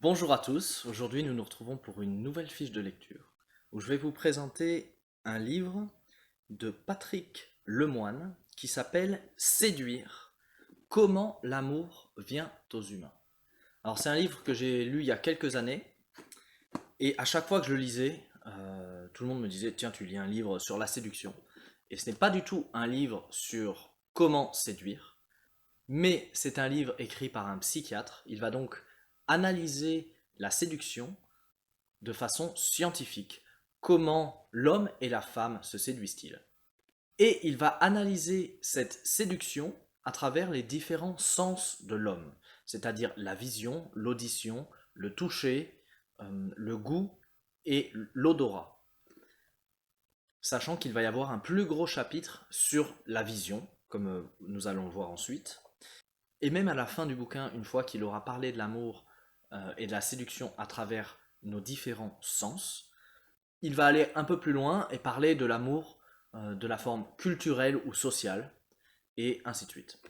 Bonjour à tous, aujourd'hui nous nous retrouvons pour une nouvelle fiche de lecture où je vais vous présenter un livre de Patrick Lemoine qui s'appelle Séduire, comment l'amour vient aux humains. Alors c'est un livre que j'ai lu il y a quelques années et à chaque fois que je le lisais, tout le monde me disait tiens tu lis un livre sur la séduction. Et ce n'est pas du tout un livre sur comment séduire, mais c'est un livre écrit par un psychiatre. Il va donc analyser la séduction de façon scientifique. Comment l'homme et la femme se séduisent-ils? Et il va analyser cette séduction à travers les différents sens de l'homme, c'est-à-dire la vision, l'audition, le toucher, le goût et l'odorat. Sachant qu'il va y avoir un plus gros chapitre sur la vision, comme nous allons le voir ensuite. Et même à la fin du bouquin, une fois qu'il aura parlé de l'amour et de la séduction à travers nos différents sens, il va aller un peu plus loin et parler de l'amour de la forme culturelle ou sociale, et ainsi de suite.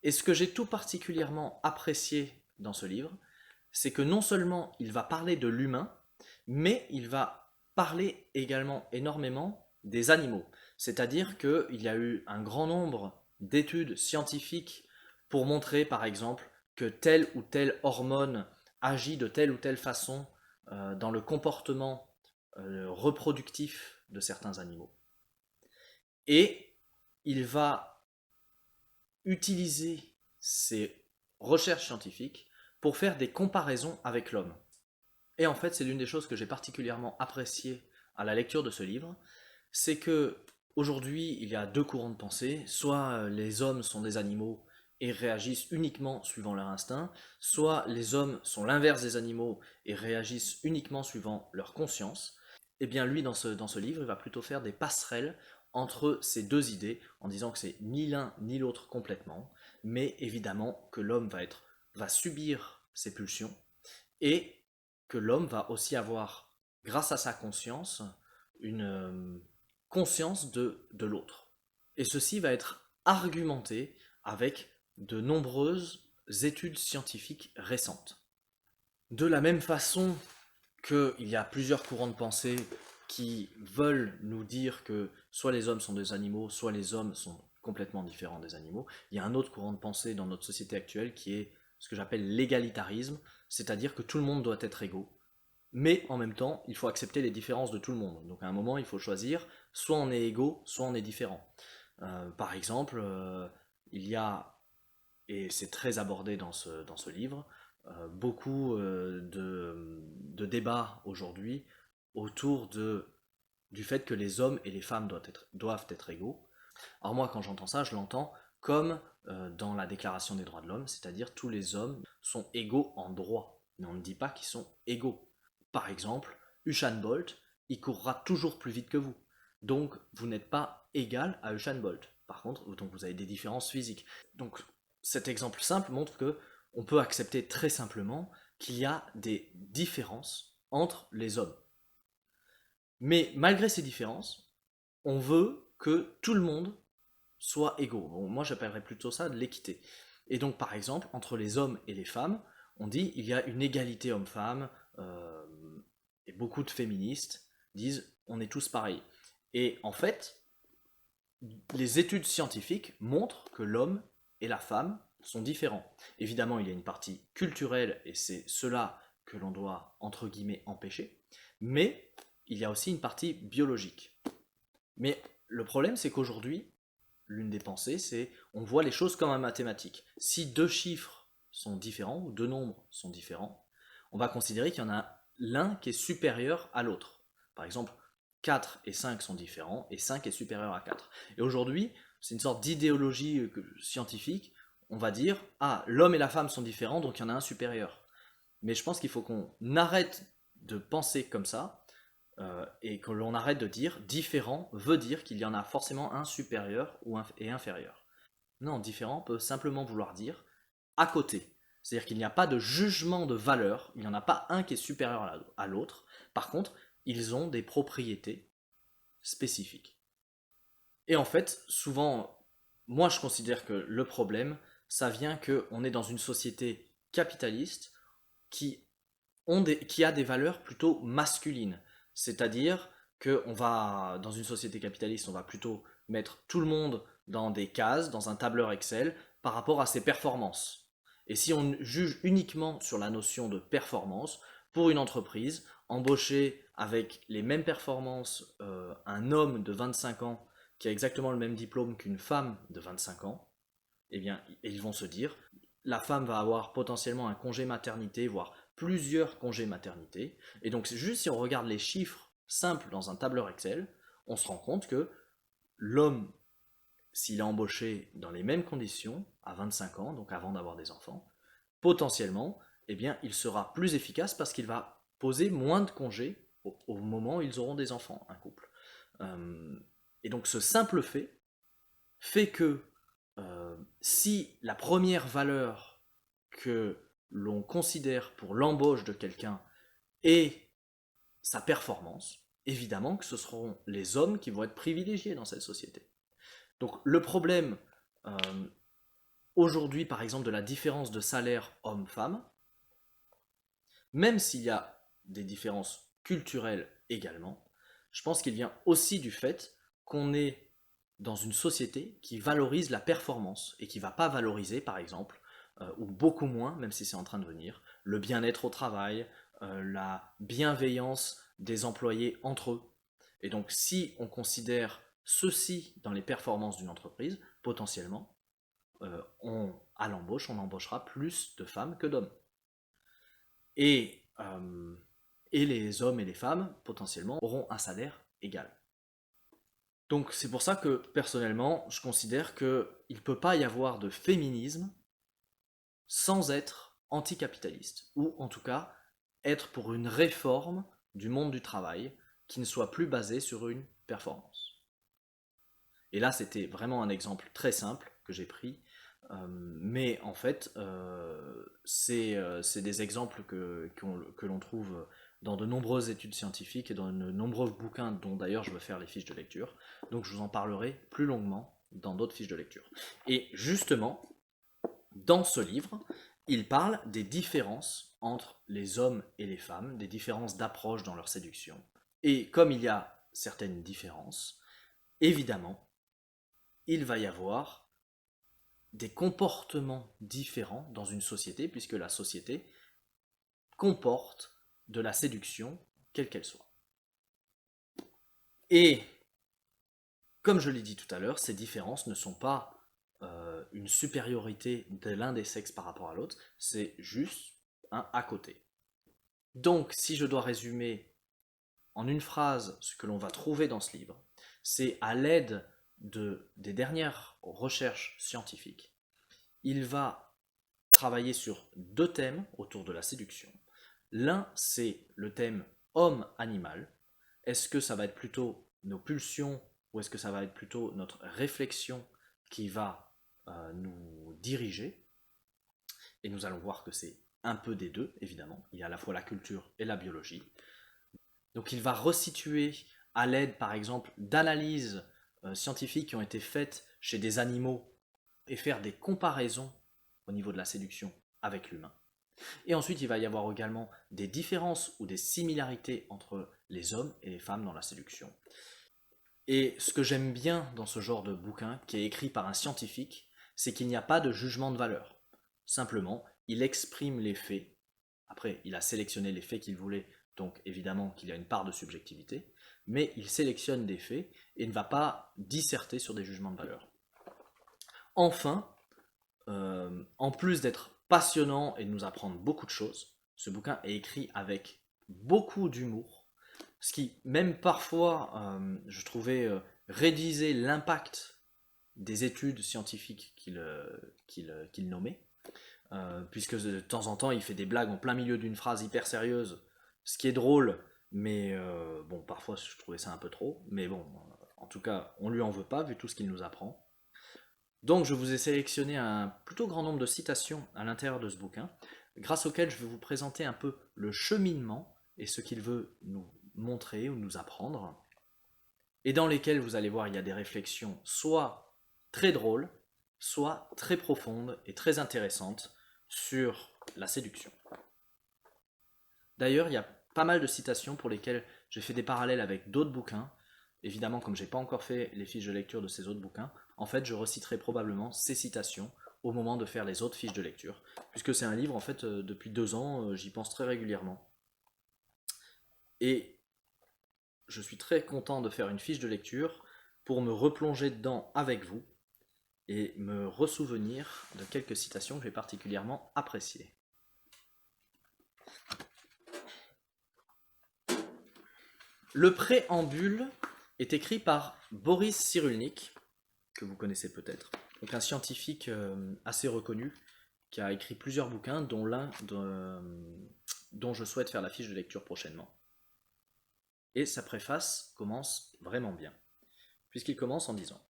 Et ce que j'ai tout particulièrement apprécié dans ce livre, c'est que non seulement il va parler de l'humain, mais il va parler également énormément des animaux. C'est-à-dire qu'il y a eu un grand nombre d'études scientifiques pour montrer par exemple que telle ou telle hormone agit de telle ou telle façon dans le comportement reproductif de certains animaux. Et il va utiliser ces recherches scientifiques pour faire des comparaisons avec l'homme. Et en fait, c'est l'une des choses que j'ai particulièrement appréciées à la lecture de ce livre, c'est que aujourd'hui, il y a deux courants de pensée, soit les hommes sont des animaux et réagissent uniquement suivant leur instinct, soit les hommes sont l'inverse des animaux et réagissent uniquement suivant leur conscience. Et bien lui, dans ce livre, il va plutôt faire des passerelles entre ces deux idées, en disant que c'est ni l'un ni l'autre complètement, mais évidemment que l'homme va subir ses pulsions, et que l'homme va aussi avoir, grâce à sa conscience, une conscience de l'autre. Et ceci va être argumenté avec de nombreuses études scientifiques récentes. De la même façon qu'il y a plusieurs courants de pensée qui veulent nous dire que soit les hommes sont des animaux, soit les hommes sont complètement différents des animaux, il y a un autre courant de pensée dans notre société actuelle qui est ce que j'appelle l'égalitarisme, c'est-à-dire que tout le monde doit être égaux, mais en même temps, il faut accepter les différences de tout le monde. Donc à un moment, il faut choisir, soit on est égaux, soit on est différent. Par exemple, il y a, et c'est très abordé dans ce livre, beaucoup de débats aujourd'hui autour du fait que les hommes et les femmes doivent être égaux. Alors moi, quand j'entends ça, je l'entends comme dans la Déclaration des droits de l'homme, c'est-à-dire tous les hommes sont égaux en droit, mais on ne dit pas qu'ils sont égaux. Par exemple, Usain Bolt, il courra toujours plus vite que vous. Donc, vous n'êtes pas égal à Usain Bolt. Par contre, donc vous avez des différences physiques. Donc, cet exemple simple montre que on peut accepter très simplement qu'il y a des différences entre les hommes. Mais malgré ces différences, on veut que tout le monde soit égaux. Bon, moi, j'appellerais plutôt ça de l'équité. Et donc, par exemple, entre les hommes et les femmes, on dit il y a une égalité homme-femme, et beaucoup de féministes disent on est tous pareils. Et en fait, les études scientifiques montrent que l'homme et la femme sont différents. Évidemment, il y a une partie culturelle, et c'est cela que l'on doit, entre guillemets, empêcher, mais il y a aussi une partie biologique. Mais le problème, c'est qu'aujourd'hui, l'une des pensées, c'est on voit les choses comme un mathématique. Si deux chiffres sont différents, ou deux nombres sont différents, on va considérer qu'il y en a l'un qui est supérieur à l'autre. Par exemple, 4 et 5 sont différents, et 5 est supérieur à 4. Et aujourd'hui, c'est une sorte d'idéologie scientifique, on va dire, ah, l'homme et la femme sont différents, donc il y en a un supérieur. Mais je pense qu'il faut qu'on arrête de penser comme ça, et que l'on arrête de dire différent veut dire qu'il y en a forcément un supérieur et inférieur. Non, différent peut simplement vouloir dire à côté. C'est-à-dire qu'il n'y a pas de jugement de valeur, il n'y en a pas un qui est supérieur à l'autre. Par contre, ils ont des propriétés spécifiques. Et en fait, souvent, moi je considère que le problème, ça vient qu'on est dans une société capitaliste qui a des valeurs plutôt masculines. C'est-à-dire que dans une société capitaliste, on va plutôt mettre tout le monde dans des cases, dans un tableur Excel, par rapport à ses performances. Et si on juge uniquement sur la notion de performance, pour une entreprise, embaucher avec les mêmes performances un homme de 25 ans qui a exactement le même diplôme qu'une femme de 25 ans, eh bien, ils vont se dire, la femme va avoir potentiellement un congé maternité, voire plusieurs congés maternité. Et donc, juste si on regarde les chiffres simples dans un tableur Excel, on se rend compte que l'homme, s'il est embauché dans les mêmes conditions, à 25 ans, donc avant d'avoir des enfants, potentiellement, eh bien, il sera plus efficace parce qu'il va poser moins de congés au moment où ils auront des enfants, un couple. Et donc ce simple fait que si la première valeur que l'on considère pour l'embauche de quelqu'un est sa performance, évidemment que ce seront les hommes qui vont être privilégiés dans cette société. Donc le problème aujourd'hui, par exemple, de la différence de salaire homme-femme, même s'il y a des différences culturelles également, je pense qu'il vient aussi du fait qu'on est dans une société qui valorise la performance et qui ne va pas valoriser, par exemple, ou beaucoup moins, même si c'est en train de venir, le bien-être au travail, la bienveillance des employés entre eux. Et donc, si on considère ceci dans les performances d'une entreprise, potentiellement, à l'embauche, on embauchera plus de femmes que d'hommes. Et, euh, et les hommes et les femmes, potentiellement, auront un salaire égal. Donc c'est pour ça que, personnellement, je considère qu'il ne peut pas y avoir de féminisme sans être anticapitaliste, ou en tout cas être pour une réforme du monde du travail qui ne soit plus basée sur une performance. Et là, c'était vraiment un exemple très simple que j'ai pris, mais en fait, c'est des exemples que l'on trouve dans de nombreuses études scientifiques et dans de nombreux bouquins dont d'ailleurs je veux faire les fiches de lecture. Donc je vous en parlerai plus longuement dans d'autres fiches de lecture. Et justement, dans ce livre, il parle des différences entre les hommes et les femmes, des différences d'approche dans leur séduction. Et comme il y a certaines différences, évidemment, il va y avoir des comportements différents dans une société, puisque la société comporte de la séduction, quelle qu'elle soit. Et, comme je l'ai dit tout à l'heure, ces différences ne sont pas une supériorité de l'un des sexes par rapport à l'autre, c'est juste un à côté. Donc, si je dois résumer en une phrase ce que l'on va trouver dans ce livre, c'est à l'aide des dernières recherches scientifiques, il va travailler sur deux thèmes autour de la séduction. L'un, c'est le thème homme-animal. Est-ce que ça va être plutôt nos pulsions ou est-ce que ça va être plutôt notre réflexion qui va nous diriger? Et nous allons voir que c'est un peu des deux, évidemment. Il y a à la fois la culture et la biologie. Donc il va resituer à l'aide, par exemple, d'analyses scientifiques qui ont été faites chez des animaux et faire des comparaisons au niveau de la séduction avec l'humain. Et ensuite, il va y avoir également des différences ou des similarités entre les hommes et les femmes dans la séduction. Et ce que j'aime bien dans ce genre de bouquin, qui est écrit par un scientifique, c'est qu'il n'y a pas de jugement de valeur. Simplement, il exprime les faits. Après, il a sélectionné les faits qu'il voulait, donc évidemment qu'il y a une part de subjectivité, mais il sélectionne des faits et ne va pas disserter sur des jugements de valeur. Enfin, en plus d'être passionnant et de nous apprendre beaucoup de choses, ce bouquin est écrit avec beaucoup d'humour, ce qui, même parfois, je trouvais réduisait l'impact des études scientifiques qu'il nommait, puisque de temps en temps, il fait des blagues en plein milieu d'une phrase hyper sérieuse, ce qui est drôle, mais bon, parfois je trouvais ça un peu trop, mais bon, en tout cas, on lui en veut pas, vu tout ce qu'il nous apprend. Donc je vous ai sélectionné un plutôt grand nombre de citations à l'intérieur de ce bouquin, grâce auquel je vais vous présenter un peu le cheminement et ce qu'il veut nous montrer ou nous apprendre, et dans lesquels vous allez voir il y a des réflexions soit très drôles, soit très profondes et très intéressantes sur la séduction. D'ailleurs, il y a pas mal de citations pour lesquelles j'ai fait des parallèles avec d'autres bouquins. Évidemment, comme j'ai pas encore fait les fiches de lecture de ces autres bouquins, en fait, je reciterai probablement ces citations au moment de faire les autres fiches de lecture, puisque c'est un livre, en fait, depuis 2 ans, j'y pense très régulièrement. Et je suis très content de faire une fiche de lecture pour me replonger dedans avec vous et me ressouvenir de quelques citations que j'ai particulièrement appréciées. Le préambule est écrit par Boris Cyrulnik, que vous connaissez peut-être, donc un scientifique assez reconnu qui a écrit plusieurs bouquins, dont l'un dont je souhaite faire la fiche de lecture prochainement. Et sa préface commence vraiment bien, puisqu'il commence en disant: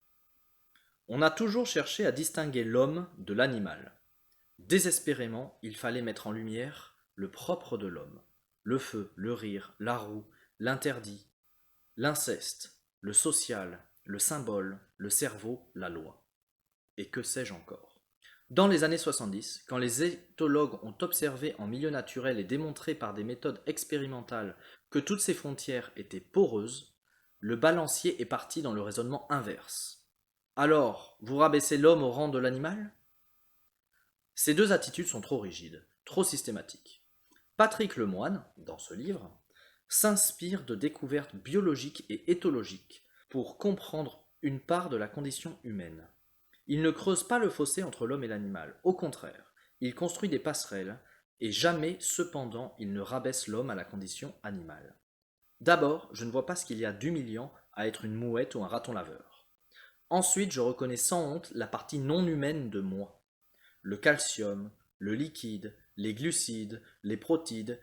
On a toujours cherché à distinguer l'homme de l'animal. Désespérément, il fallait mettre en lumière le propre de l'homme: le feu, le rire, la roue, l'interdit, l'inceste, le social, le symbole, le cerveau, la loi. Et que sais-je encore? Dans les années 70, quand les éthologues ont observé en milieu naturel et démontré par des méthodes expérimentales que toutes ces frontières étaient poreuses, le balancier est parti dans le raisonnement inverse. Alors, vous rabaissez l'homme au rang de l'animal? Ces deux attitudes sont trop rigides, trop systématiques. Patrick Lemoine, dans ce livre, s'inspire de découvertes biologiques et éthologiques pour comprendre une part de la condition humaine. Il ne creuse pas le fossé entre l'homme et l'animal, au contraire, il construit des passerelles, et jamais, cependant, il ne rabaisse l'homme à la condition animale. D'abord, je ne vois pas ce qu'il y a d'humiliant à être une mouette ou un raton laveur. Ensuite, je reconnais sans honte la partie non humaine de moi. Le calcium, le liquide, les glucides, les protides,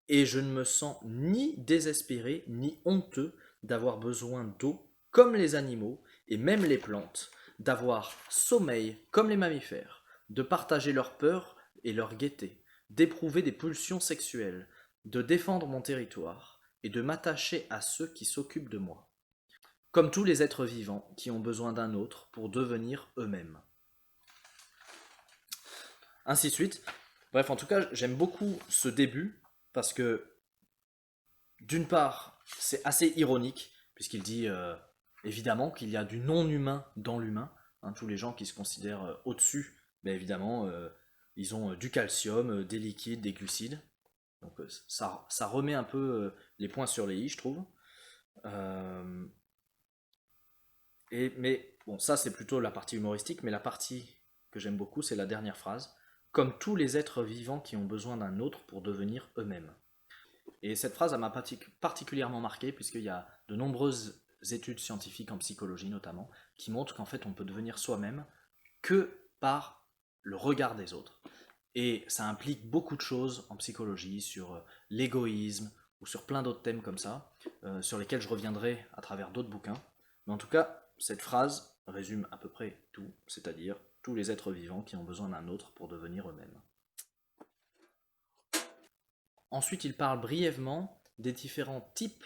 et je ne me sens ni désespéré ni honteux d'avoir besoin d'eau comme les animaux et même les plantes, d'avoir sommeil comme les mammifères, de partager leur peur et leur gaieté, d'éprouver des pulsions sexuelles, de défendre mon territoire et de m'attacher à ceux qui s'occupent de moi, comme tous les êtres vivants qui ont besoin d'un autre pour devenir eux-mêmes. Ainsi de suite. Bref, en tout cas, j'aime beaucoup ce début parce que, d'une part, c'est assez ironique, puisqu'il dit évidemment qu'il y a du non-humain dans l'humain. Hein, tous les gens qui se considèrent au-dessus, ben évidemment, ils ont du calcium, des liquides, des glucides. Donc ça remet un peu les points sur les i, je trouve. Mais bon, ça c'est plutôt la partie humoristique, mais la partie que j'aime beaucoup, c'est la dernière phrase. Comme tous les êtres vivants qui ont besoin d'un autre pour devenir eux-mêmes. Et cette phrase m'a particulièrement marqué, puisqu'il y a de nombreuses études scientifiques en psychologie notamment, qui montrent qu'en fait on peut devenir soi-même que par le regard des autres. Et ça implique beaucoup de choses en psychologie, sur l'égoïsme, ou sur plein d'autres thèmes comme ça, sur lesquels je reviendrai à travers d'autres bouquins. Mais en tout cas, cette phrase résume à peu près tout, c'est-à-dire tous les êtres vivants qui ont besoin d'un autre pour devenir eux-mêmes. Ensuite, il parle brièvement des différents types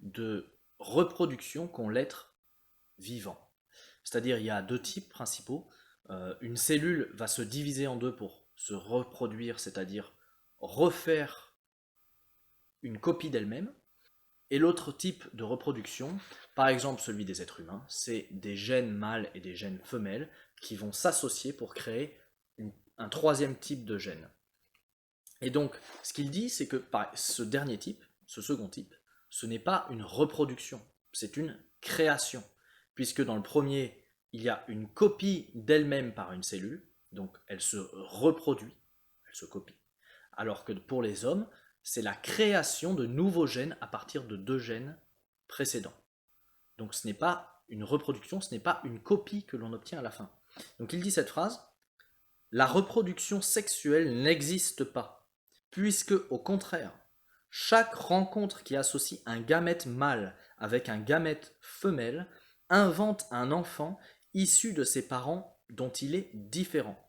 de reproduction qu'ont l'être vivant. C'est-à-dire, il y a 2 types principaux. Une cellule va se diviser en 2 pour se reproduire, c'est-à-dire refaire une copie d'elle-même. Et l'autre type de reproduction, par exemple celui des êtres humains, c'est des gènes mâles et des gènes femelles qui vont s'associer pour créer un troisième type de gène. Et donc, ce qu'il dit, c'est que ce dernier type, ce second type, ce n'est pas une reproduction, c'est une création. Puisque dans le premier, il y a une copie d'elle-même par une cellule, donc elle se reproduit, elle se copie. Alors que pour les hommes, c'est la création de nouveaux gènes à partir de 2 gènes précédents. Donc ce n'est pas une reproduction, ce n'est pas une copie que l'on obtient à la fin. Donc il dit cette phrase: la reproduction sexuelle n'existe pas, puisque au contraire, chaque rencontre qui associe un gamète mâle avec un gamète femelle invente un enfant issu de ses parents dont il est différent.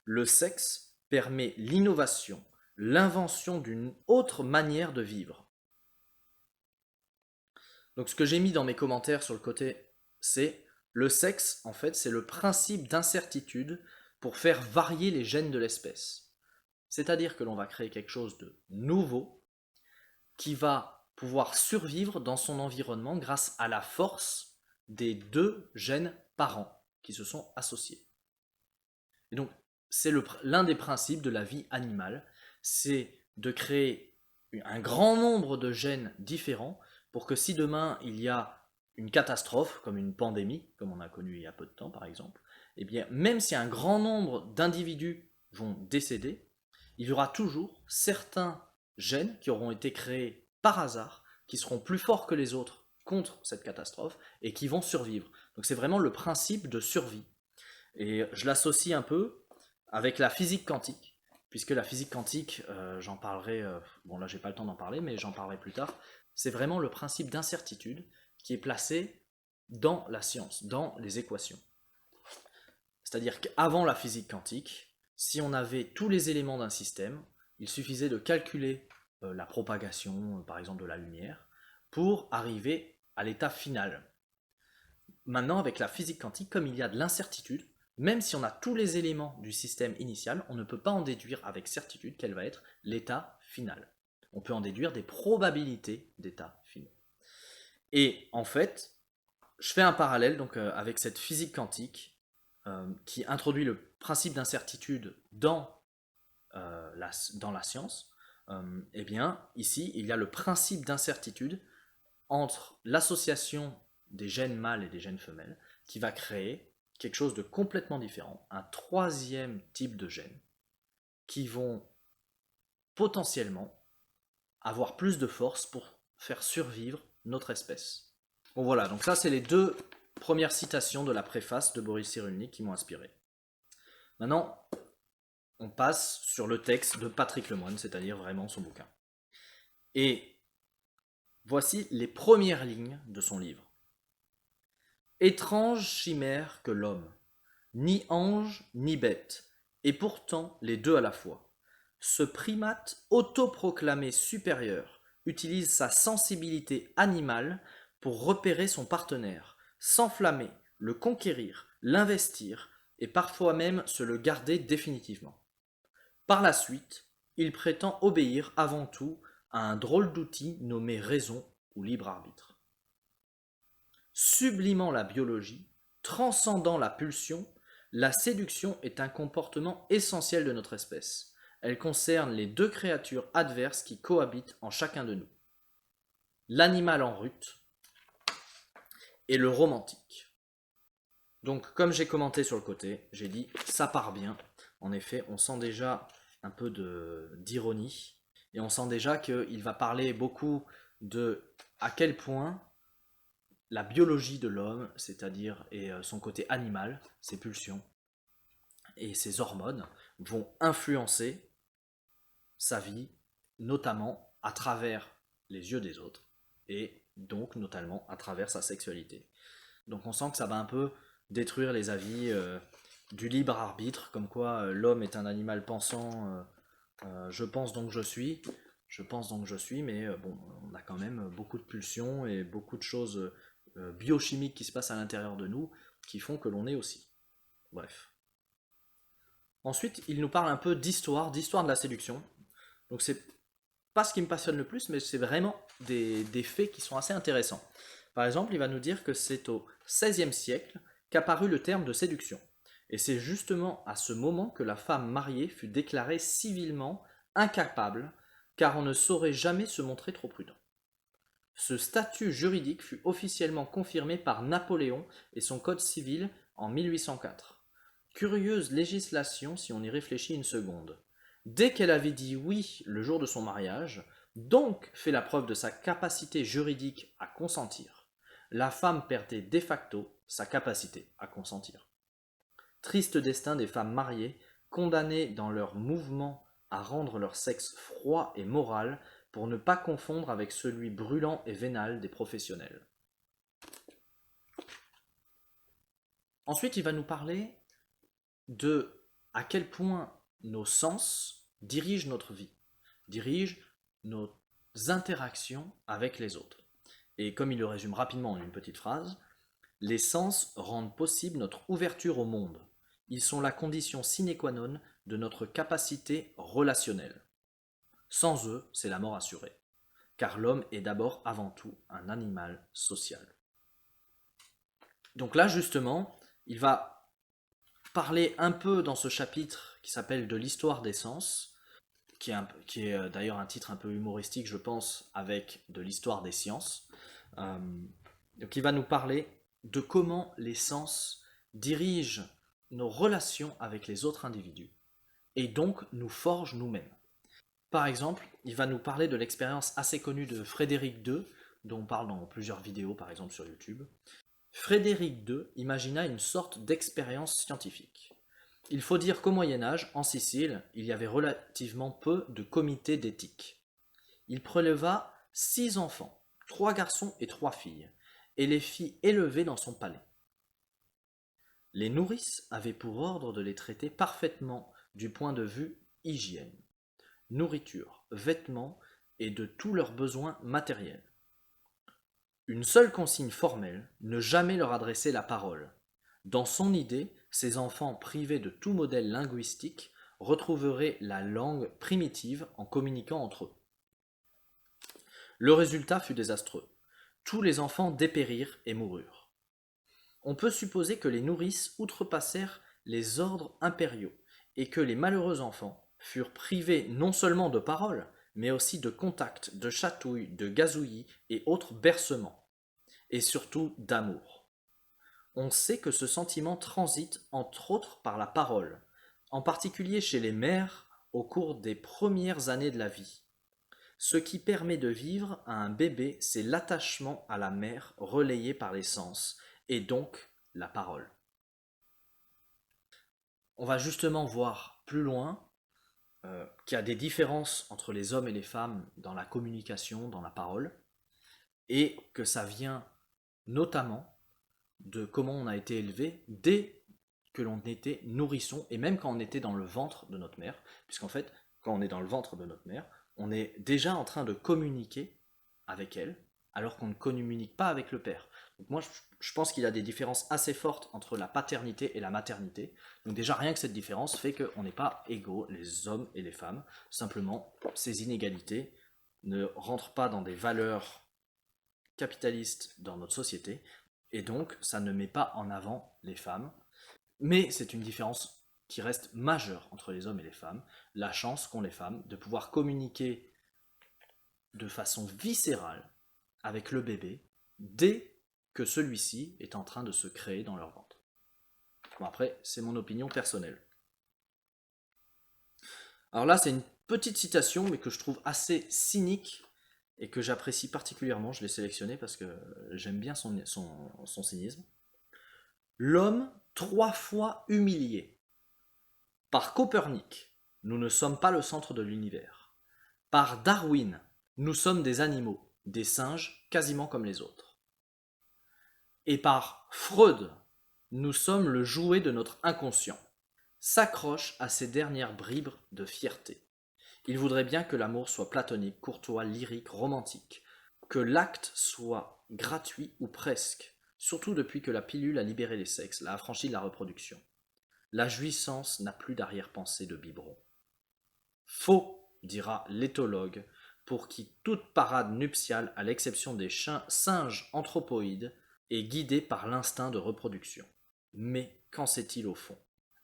Le sexe permet l'innovation, l'invention d'une autre manière de vivre. Donc ce que j'ai mis dans mes commentaires sur le côté, c'est le sexe, en fait, c'est le principe d'incertitude pour faire varier les gènes de l'espèce. C'est-à-dire que l'on va créer quelque chose de nouveau qui va pouvoir survivre dans son environnement grâce à la force des deux gènes parents qui se sont associés. Et donc, c'est l'un des principes de la vie animale, c'est de créer un grand nombre de gènes différents pour que si demain il y a une catastrophe, comme une pandémie, comme on a connu il y a peu de temps par exemple, eh bien, même si un grand nombre d'individus vont décéder, il y aura toujours certains gènes qui auront été créés par hasard, qui seront plus forts que les autres contre cette catastrophe et qui vont survivre. Donc c'est vraiment le principe de survie. Et je l'associe un peu avec la physique quantique, puisque la physique quantique, j'en parlerai, bon là j'ai pas le temps d'en parler, mais j'en parlerai plus tard, c'est vraiment le principe d'incertitude qui est placé dans la science, dans les équations. C'est-à-dire qu'avant la physique quantique, si on avait tous les éléments d'un système, il suffisait de calculer la propagation, par exemple, de la lumière, pour arriver à l'état final. Maintenant, avec la physique quantique, comme il y a de l'incertitude, même si on a tous les éléments du système initial, on ne peut pas en déduire avec certitude quel va être l'état final. On peut en déduire des probabilités d'état finaux. Et en fait, je fais un parallèle donc, avec cette physique quantique qui introduit le principe d'incertitude dans la science. Eh bien, ici, il y a le principe d'incertitude entre l'association des gènes mâles et des gènes femelles qui va créer quelque chose de complètement différent, un troisième type de gènes qui vont potentiellement avoir plus de force pour faire survivre notre espèce. Bon voilà, donc ça c'est les deux premières citations de la préface de Boris Cyrulnik qui m'ont inspiré. Maintenant, on passe sur le texte de Patrick Lemoine, c'est-à-dire vraiment son bouquin. Et voici les premières lignes de son livre. Étrange chimère que l'homme, ni ange ni bête, et pourtant les deux à la fois. Ce primate autoproclamé supérieur utilise sa sensibilité animale pour repérer son partenaire, s'enflammer, le conquérir, l'investir, et parfois même se le garder définitivement. Par la suite, il prétend obéir avant tout à un drôle d'outil nommé raison ou libre arbitre. Sublimant la biologie, transcendant la pulsion, la séduction est un comportement essentiel de notre espèce. Elle concerne les deux créatures adverses qui cohabitent en chacun de nous. L'animal en rut et le romantique. Donc, comme j'ai commenté sur le côté, j'ai dit ça part bien. En effet, on sent déjà un peu d'ironie et on sent déjà qu'il va parler beaucoup de à quel point la biologie de l'homme, c'est-à-dire et son côté animal, ses pulsions et ses hormones, vont influencer sa vie, notamment à travers les yeux des autres et donc notamment à travers sa sexualité. Donc on sent que ça va un peu détruire les avis du libre arbitre, comme quoi l'homme est un animal pensant, je pense donc je suis, mais bon, on a quand même beaucoup de pulsions et beaucoup de choses biochimiques qui se passent à l'intérieur de nous qui font que l'on est aussi. Bref. Ensuite, il nous parle un peu d'histoire de la séduction. Donc c'est pas ce qui me passionne le plus, mais c'est vraiment des faits qui sont assez intéressants. Par exemple, il va nous dire que c'est au XVIe siècle qu'apparut le terme de séduction. Et c'est justement à ce moment que la femme mariée fut déclarée civilement incapable, car on ne saurait jamais se montrer trop prudent. Ce statut juridique fut officiellement confirmé par Napoléon et son code civil en 1804. Curieuse législation si on y réfléchit une seconde. Dès qu'elle avait dit oui le jour de son mariage, donc fait la preuve de sa capacité juridique à consentir, la femme perdait de facto sa capacité à consentir. Triste destin des femmes mariées, condamnées dans leur mouvement à rendre leur sexe froid et moral pour ne pas confondre avec celui brûlant et vénal des professionnels. Ensuite, il va nous parler de à quel point nos sens dirigent notre vie, dirigent nos interactions avec les autres. Et comme il le résume rapidement en une petite phrase, les sens rendent possible notre ouverture au monde. Ils sont la condition sine qua non de notre capacité relationnelle. Sans eux, c'est la mort assurée, car l'homme est d'abord avant tout un animal social. Donc là, justement, il va parler un peu dans ce chapitre qui s'appelle de l'histoire des sens, qui est d'ailleurs un titre un peu humoristique, je pense, avec de l'histoire des sciences. Euh, donc il va nous parler de comment les sens dirigent nos relations avec les autres individus et donc nous forgent nous-mêmes. Par exemple, il va nous parler de l'expérience assez connue de Frédéric II, dont on parle dans plusieurs vidéos, par exemple sur YouTube. Frédéric II imagina une sorte d'expérience scientifique. Il faut dire qu'au Moyen-Âge, en Sicile, il y avait relativement peu de comités d'éthique. Il préleva 6 enfants, 3 garçons et 3 filles, et les fit élever dans son palais. Les nourrices avaient pour ordre de les traiter parfaitement du point de vue hygiène, nourriture, vêtements et de tous leurs besoins matériels. Une seule consigne formelle, ne jamais leur adresser la parole. Dans son idée, ces enfants privés de tout modèle linguistique retrouveraient la langue primitive en communiquant entre eux. Le résultat fut désastreux. Tous les enfants dépérirent et moururent. On peut supposer que les nourrices outrepassèrent les ordres impériaux et que les malheureux enfants furent privés non seulement de parole, mais aussi de contact, de chatouilles, de gazouillis et autres bercements, et surtout d'amour. On sait que ce sentiment transite entre autres par la parole, en particulier chez les mères au cours des premières années de la vie. Ce qui permet de vivre à un bébé, c'est l'attachement à la mère relayé par les sens, et donc la parole. On va justement voir plus loin qu'il y a des différences entre les hommes et les femmes dans la communication, dans la parole, et que ça vient notamment de comment on a été élevé dès que l'on était nourrisson, et même quand on était dans le ventre de notre mère, puisqu'en fait, quand on est dans le ventre de notre mère, on est déjà en train de communiquer avec elle, alors qu'on ne communique pas avec le père. Donc moi, je pense qu'il y a des différences assez fortes entre la paternité et la maternité. Donc déjà, rien que cette différence fait qu'on n'est pas égaux, les hommes et les femmes. Simplement, ces inégalités ne rentrent pas dans des valeurs capitalistes dans notre société, et donc ça ne met pas en avant les femmes. Mais c'est une différence qui reste majeure entre les hommes et les femmes, la chance qu'ont les femmes de pouvoir communiquer de façon viscérale avec le bébé dès que celui-ci est en train de se créer dans leur ventre. Bon, après, c'est mon opinion personnelle. Alors là, c'est une petite citation, mais que je trouve assez cynique et que j'apprécie particulièrement. Je l'ai sélectionné parce que j'aime bien son cynisme. L'homme 3 fois humilié. Par Copernic, nous ne sommes pas le centre de l'univers. Par Darwin, nous sommes des animaux, des singes quasiment comme les autres. Et par Freud, nous sommes le jouet de notre inconscient. S'accroche à ces dernières bribes de fierté. Il voudrait bien que l'amour soit platonique, courtois, lyrique, romantique, que l'acte soit gratuit ou presque, surtout depuis que la pilule a libéré les sexes, l'a affranchi de la reproduction. La jouissance n'a plus d'arrière-pensée de biberon. Faux, dira l'éthologue, pour qui toute parade nuptiale, à l'exception des singes anthropoïdes, est guidée par l'instinct de reproduction. Mais qu'en sait-il au fond?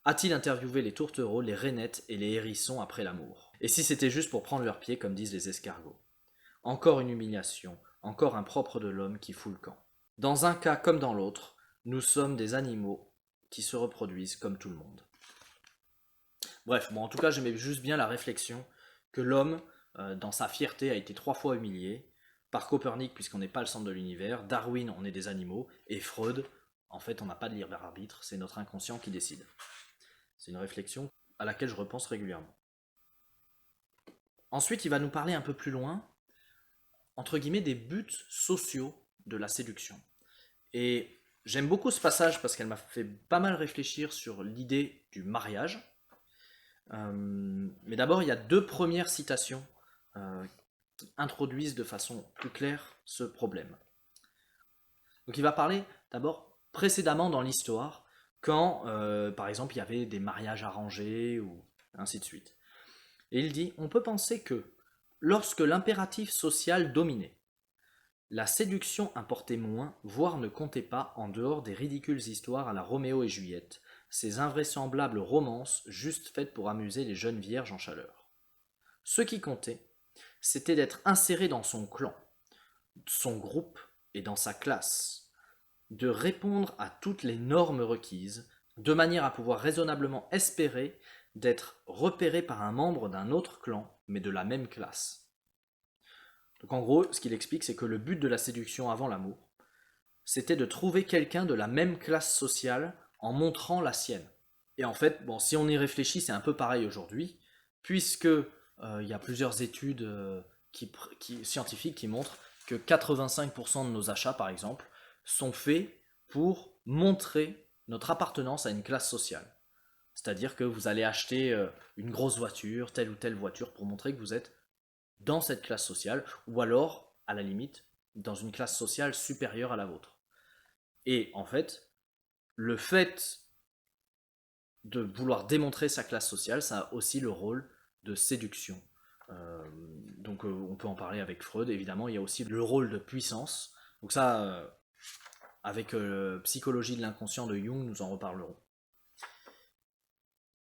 A-t-il interviewé les tourtereaux, les rainettes et les hérissons après l'amour? Et si c'était juste pour prendre leurs pieds, comme disent les escargots? Encore une humiliation, encore un propre de l'homme qui fout le camp. Dans un cas comme dans l'autre, nous sommes des animaux qui se reproduisent comme tout le monde. Bref, bon, en tout cas, j'aimais juste bien la réflexion que l'homme, dans sa fierté, a été 3 fois humilié, par Copernic, puisqu'on n'est pas le centre de l'univers, Darwin, on est des animaux, et Freud, en fait, on n'a pas de libre arbitre, c'est notre inconscient qui décide. C'est une réflexion à laquelle je repense régulièrement. Ensuite, il va nous parler un peu plus loin, entre guillemets, des buts sociaux de la séduction. Et j'aime beaucoup ce passage parce qu'elle m'a fait pas mal réfléchir sur l'idée du mariage. Mais d'abord, il y a 2 premières citations qui introduisent de façon plus claire ce problème. Donc il va parler d'abord précédemment dans l'histoire, quand par exemple il y avait des mariages arrangés ou ainsi de suite. Et il dit, on peut penser que, lorsque l'impératif social dominait, la séduction importait moins, voire ne comptait pas en dehors des ridicules histoires à la Roméo et Juliette, ces invraisemblables romances juste faites pour amuser les jeunes vierges en chaleur. Ce qui comptait, c'était d'être inséré dans son clan, son groupe et dans sa classe, de répondre à toutes les normes requises, de manière à pouvoir raisonnablement espérer d'être repéré par un membre d'un autre clan, mais de la même classe. Donc en gros, ce qu'il explique, c'est que le but de la séduction avant l'amour, c'était de trouver quelqu'un de la même classe sociale en montrant la sienne. Et en fait, bon, si on y réfléchit, c'est un peu pareil aujourd'hui, puisque y a plusieurs études scientifiques qui montrent que 85% de nos achats, par exemple, sont faits pour montrer notre appartenance à une classe sociale. C'est-à-dire que vous allez acheter une grosse voiture, telle ou telle voiture, pour montrer que vous êtes dans cette classe sociale, ou alors, à la limite, dans une classe sociale supérieure à la vôtre. Et en fait, le fait de vouloir démontrer sa classe sociale, ça a aussi le rôle de séduction. Donc on peut en parler avec Freud, évidemment, il y a aussi le rôle de puissance. Donc ça, avec Psychologie de l'inconscient de Jung, nous en reparlerons.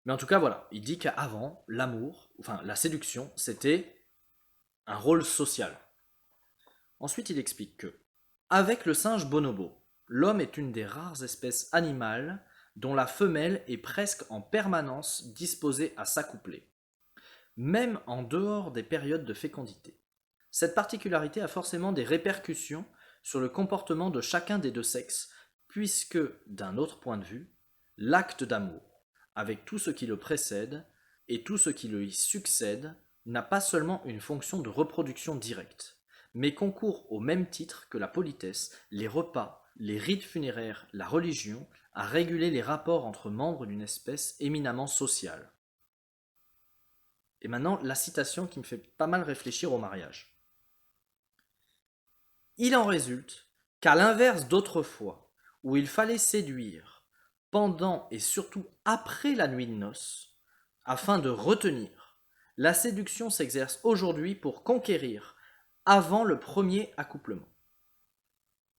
Mais en tout cas, voilà, il dit qu'avant, l'amour, enfin la séduction, c'était un rôle social. Ensuite, il explique que, avec le singe bonobo, l'homme est une des rares espèces animales dont la femelle est presque en permanence disposée à s'accoupler, même en dehors des périodes de fécondité. Cette particularité a forcément des répercussions sur le comportement de chacun des deux sexes, puisque, d'un autre point de vue, l'acte d'amour, avec tout ce qui le précède et tout ce qui lui succède, n'a pas seulement une fonction de reproduction directe, mais concourt au même titre que la politesse, les repas, les rites funéraires, la religion, à réguler les rapports entre membres d'une espèce éminemment sociale. Et maintenant, la citation qui me fait pas mal réfléchir au mariage. Il en résulte qu'à l'inverse d'autrefois, où il fallait séduire pendant et surtout après la nuit de noces, afin de retenir, la séduction s'exerce aujourd'hui pour conquérir avant le premier accouplement.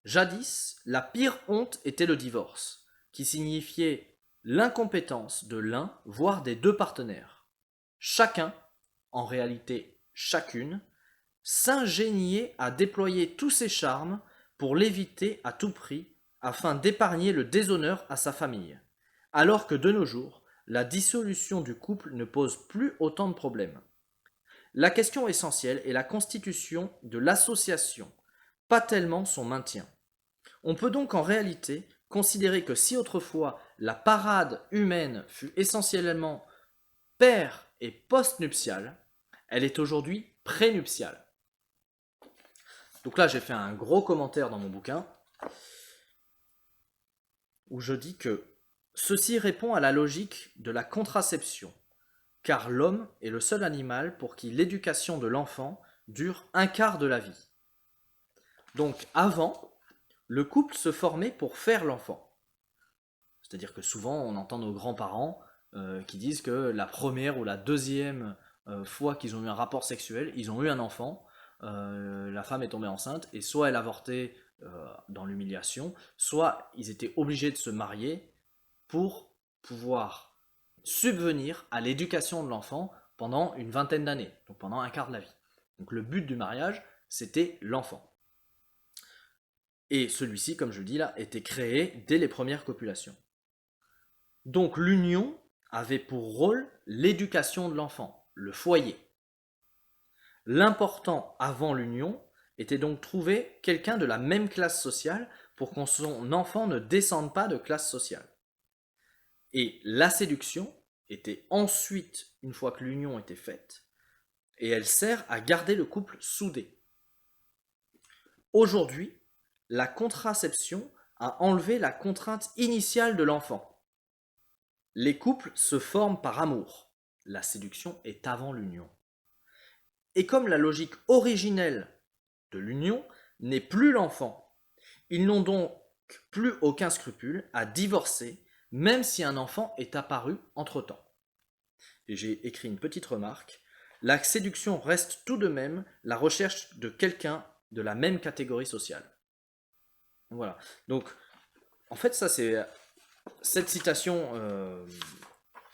Jadis, la pire honte était le divorce, qui signifiait l'incompétence de l'un, voire des deux partenaires. Chacun, en réalité chacune, s'ingéniait à déployer tous ses charmes pour l'éviter à tout prix, afin d'épargner le déshonneur à sa famille, alors que de nos jours, la dissolution du couple ne pose plus autant de problèmes. La question essentielle est la constitution de l'association, pas tellement son maintien. On peut donc en réalité considérer que si autrefois la parade humaine fut essentiellement père et post-nuptiale, elle est aujourd'hui prénuptiale. Donc là, j'ai fait un gros commentaire dans mon bouquin où je dis que ceci répond à la logique de la contraception, car l'homme est le seul animal pour qui l'éducation de l'enfant dure un quart de la vie. Donc avant, le couple se formait pour faire l'enfant. C'est-à-dire que souvent on entend nos grands-parents qui disent que la première ou la deuxième fois qu'ils ont eu un rapport sexuel, ils ont eu un enfant, la femme est tombée enceinte et soit elle avortait dans l'humiliation, soit ils étaient obligés de se marier pour pouvoir subvenir à l'éducation de l'enfant pendant une vingtaine d'années, donc pendant un quart de la vie. Donc le but du mariage, c'était l'enfant. Et celui-ci, comme je le dis là, était créé dès les premières copulations. Donc l'union avait pour rôle l'éducation de l'enfant, le foyer. L'important avant l'union était donc trouver quelqu'un de la même classe sociale pour que son enfant ne descende pas de classe sociale. Et la séduction était ensuite, une fois que l'union était faite, et elle sert à garder le couple soudé. Aujourd'hui, la contraception a enlevé la contrainte initiale de l'enfant. Les couples se forment par amour. La séduction est avant l'union. Et comme la logique originelle de l'union n'est plus l'enfant, ils n'ont donc plus aucun scrupule à divorcer, même si un enfant est apparu entre-temps. et j'ai écrit une petite remarque, la séduction reste tout de même la recherche de quelqu'un de la même catégorie sociale. Voilà. Donc, en fait, ça c'est cette citation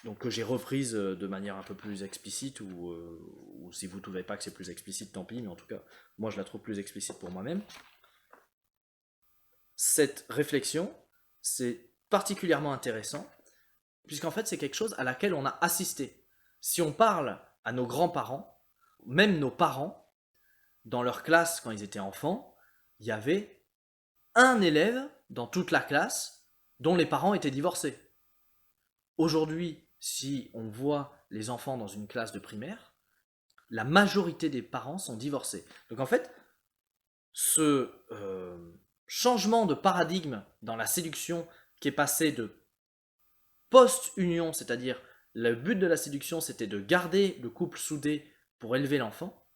donc, que j'ai reprise de manière un peu plus explicite, ou si vous ne trouvez pas que c'est plus explicite, tant pis, mais en tout cas, moi je la trouve plus explicite pour moi-même. Cette réflexion, c'est particulièrement intéressant, puisqu'en fait c'est quelque chose à laquelle on a assisté. Si on parle à nos grands-parents, même nos parents, dans leur classe quand ils étaient enfants, il y avait un élève dans toute la classe dont les parents étaient divorcés. Aujourd'hui, si on voit les enfants dans une classe de primaire, la majorité des parents sont divorcés. Donc en fait, ce changement de paradigme dans la séduction qui est passé de post-union, c'est-à-dire le but de la séduction c'était de garder le couple soudé pour élever l'enfant,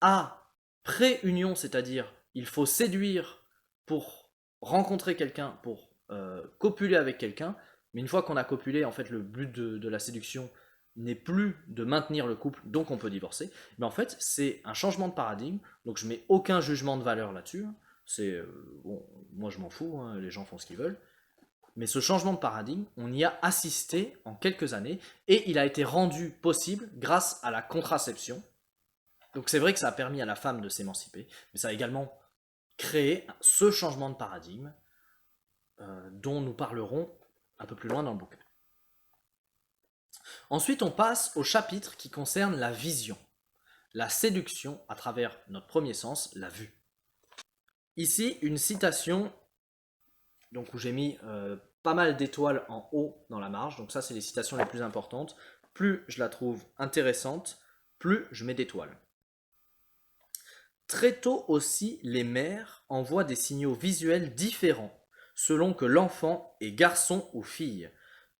à pré-union, c'est-à-dire il faut séduire pour rencontrer quelqu'un, pour copuler avec quelqu'un, mais une fois qu'on a copulé, en fait le but de la séduction n'est plus de maintenir le couple, donc on peut divorcer. Mais en fait, c'est un changement de paradigme, donc je mets aucun jugement de valeur là-dessus. C'est bon, moi je m'en fous, hein, les gens font ce qu'ils veulent. Mais ce changement de paradigme, on y a assisté en quelques années, et il a été rendu possible grâce à la contraception. Donc c'est vrai que ça a permis à la femme de s'émanciper, mais ça a également créé ce changement de paradigme dont nous parlerons un peu plus loin dans le bouquin. Ensuite, on passe au chapitre qui concerne la vision, la séduction à travers notre premier sens, la vue. Ici, une citation donc, où j'ai mis pas mal d'étoiles en haut dans la marge, donc ça c'est les citations les plus importantes. Plus je la trouve intéressante, plus je mets d'étoiles. Très tôt aussi, les mères envoient des signaux visuels différents selon que l'enfant est garçon ou fille,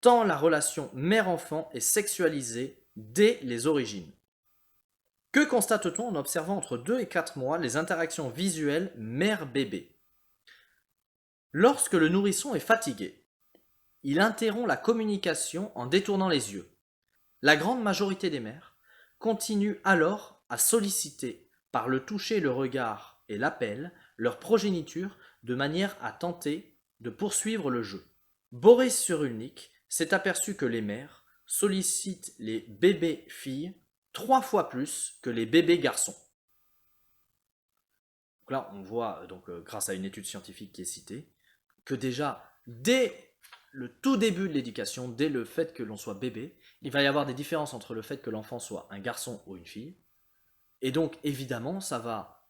tant la relation mère-enfant est sexualisée dès les origines. Que constate-t-on en observant entre 2 et 4 mois les interactions visuelles mère-bébé? Lorsque le nourrisson est fatigué, il interrompt la communication en détournant les yeux. La grande majorité des mères continuent alors à solliciter par le toucher, le regard et l'appel leur progéniture de manière à tenter de poursuivre le jeu. Boris Cyrulnik s'est aperçu que les mères sollicitent les bébés filles 3 fois plus que les bébés garçons. Donc là, on voit, grâce à une étude scientifique qui est citée, que déjà, dès le tout début de l'éducation, dès le fait que l'on soit bébé, il va y avoir des différences entre le fait que l'enfant soit un garçon ou une fille. Et donc, évidemment, ça va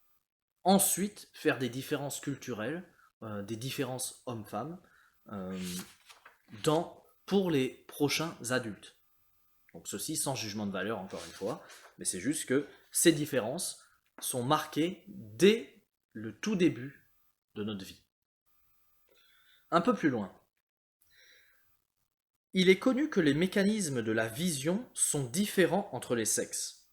ensuite faire des différences culturelles, des différences hommes-femmes, pour les prochains adultes. Donc ceci sans jugement de valeur, encore une fois, mais c'est juste que ces différences sont marquées dès le tout début de notre vie. Un peu plus loin. Il est connu que les mécanismes de la vision sont différents entre les sexes.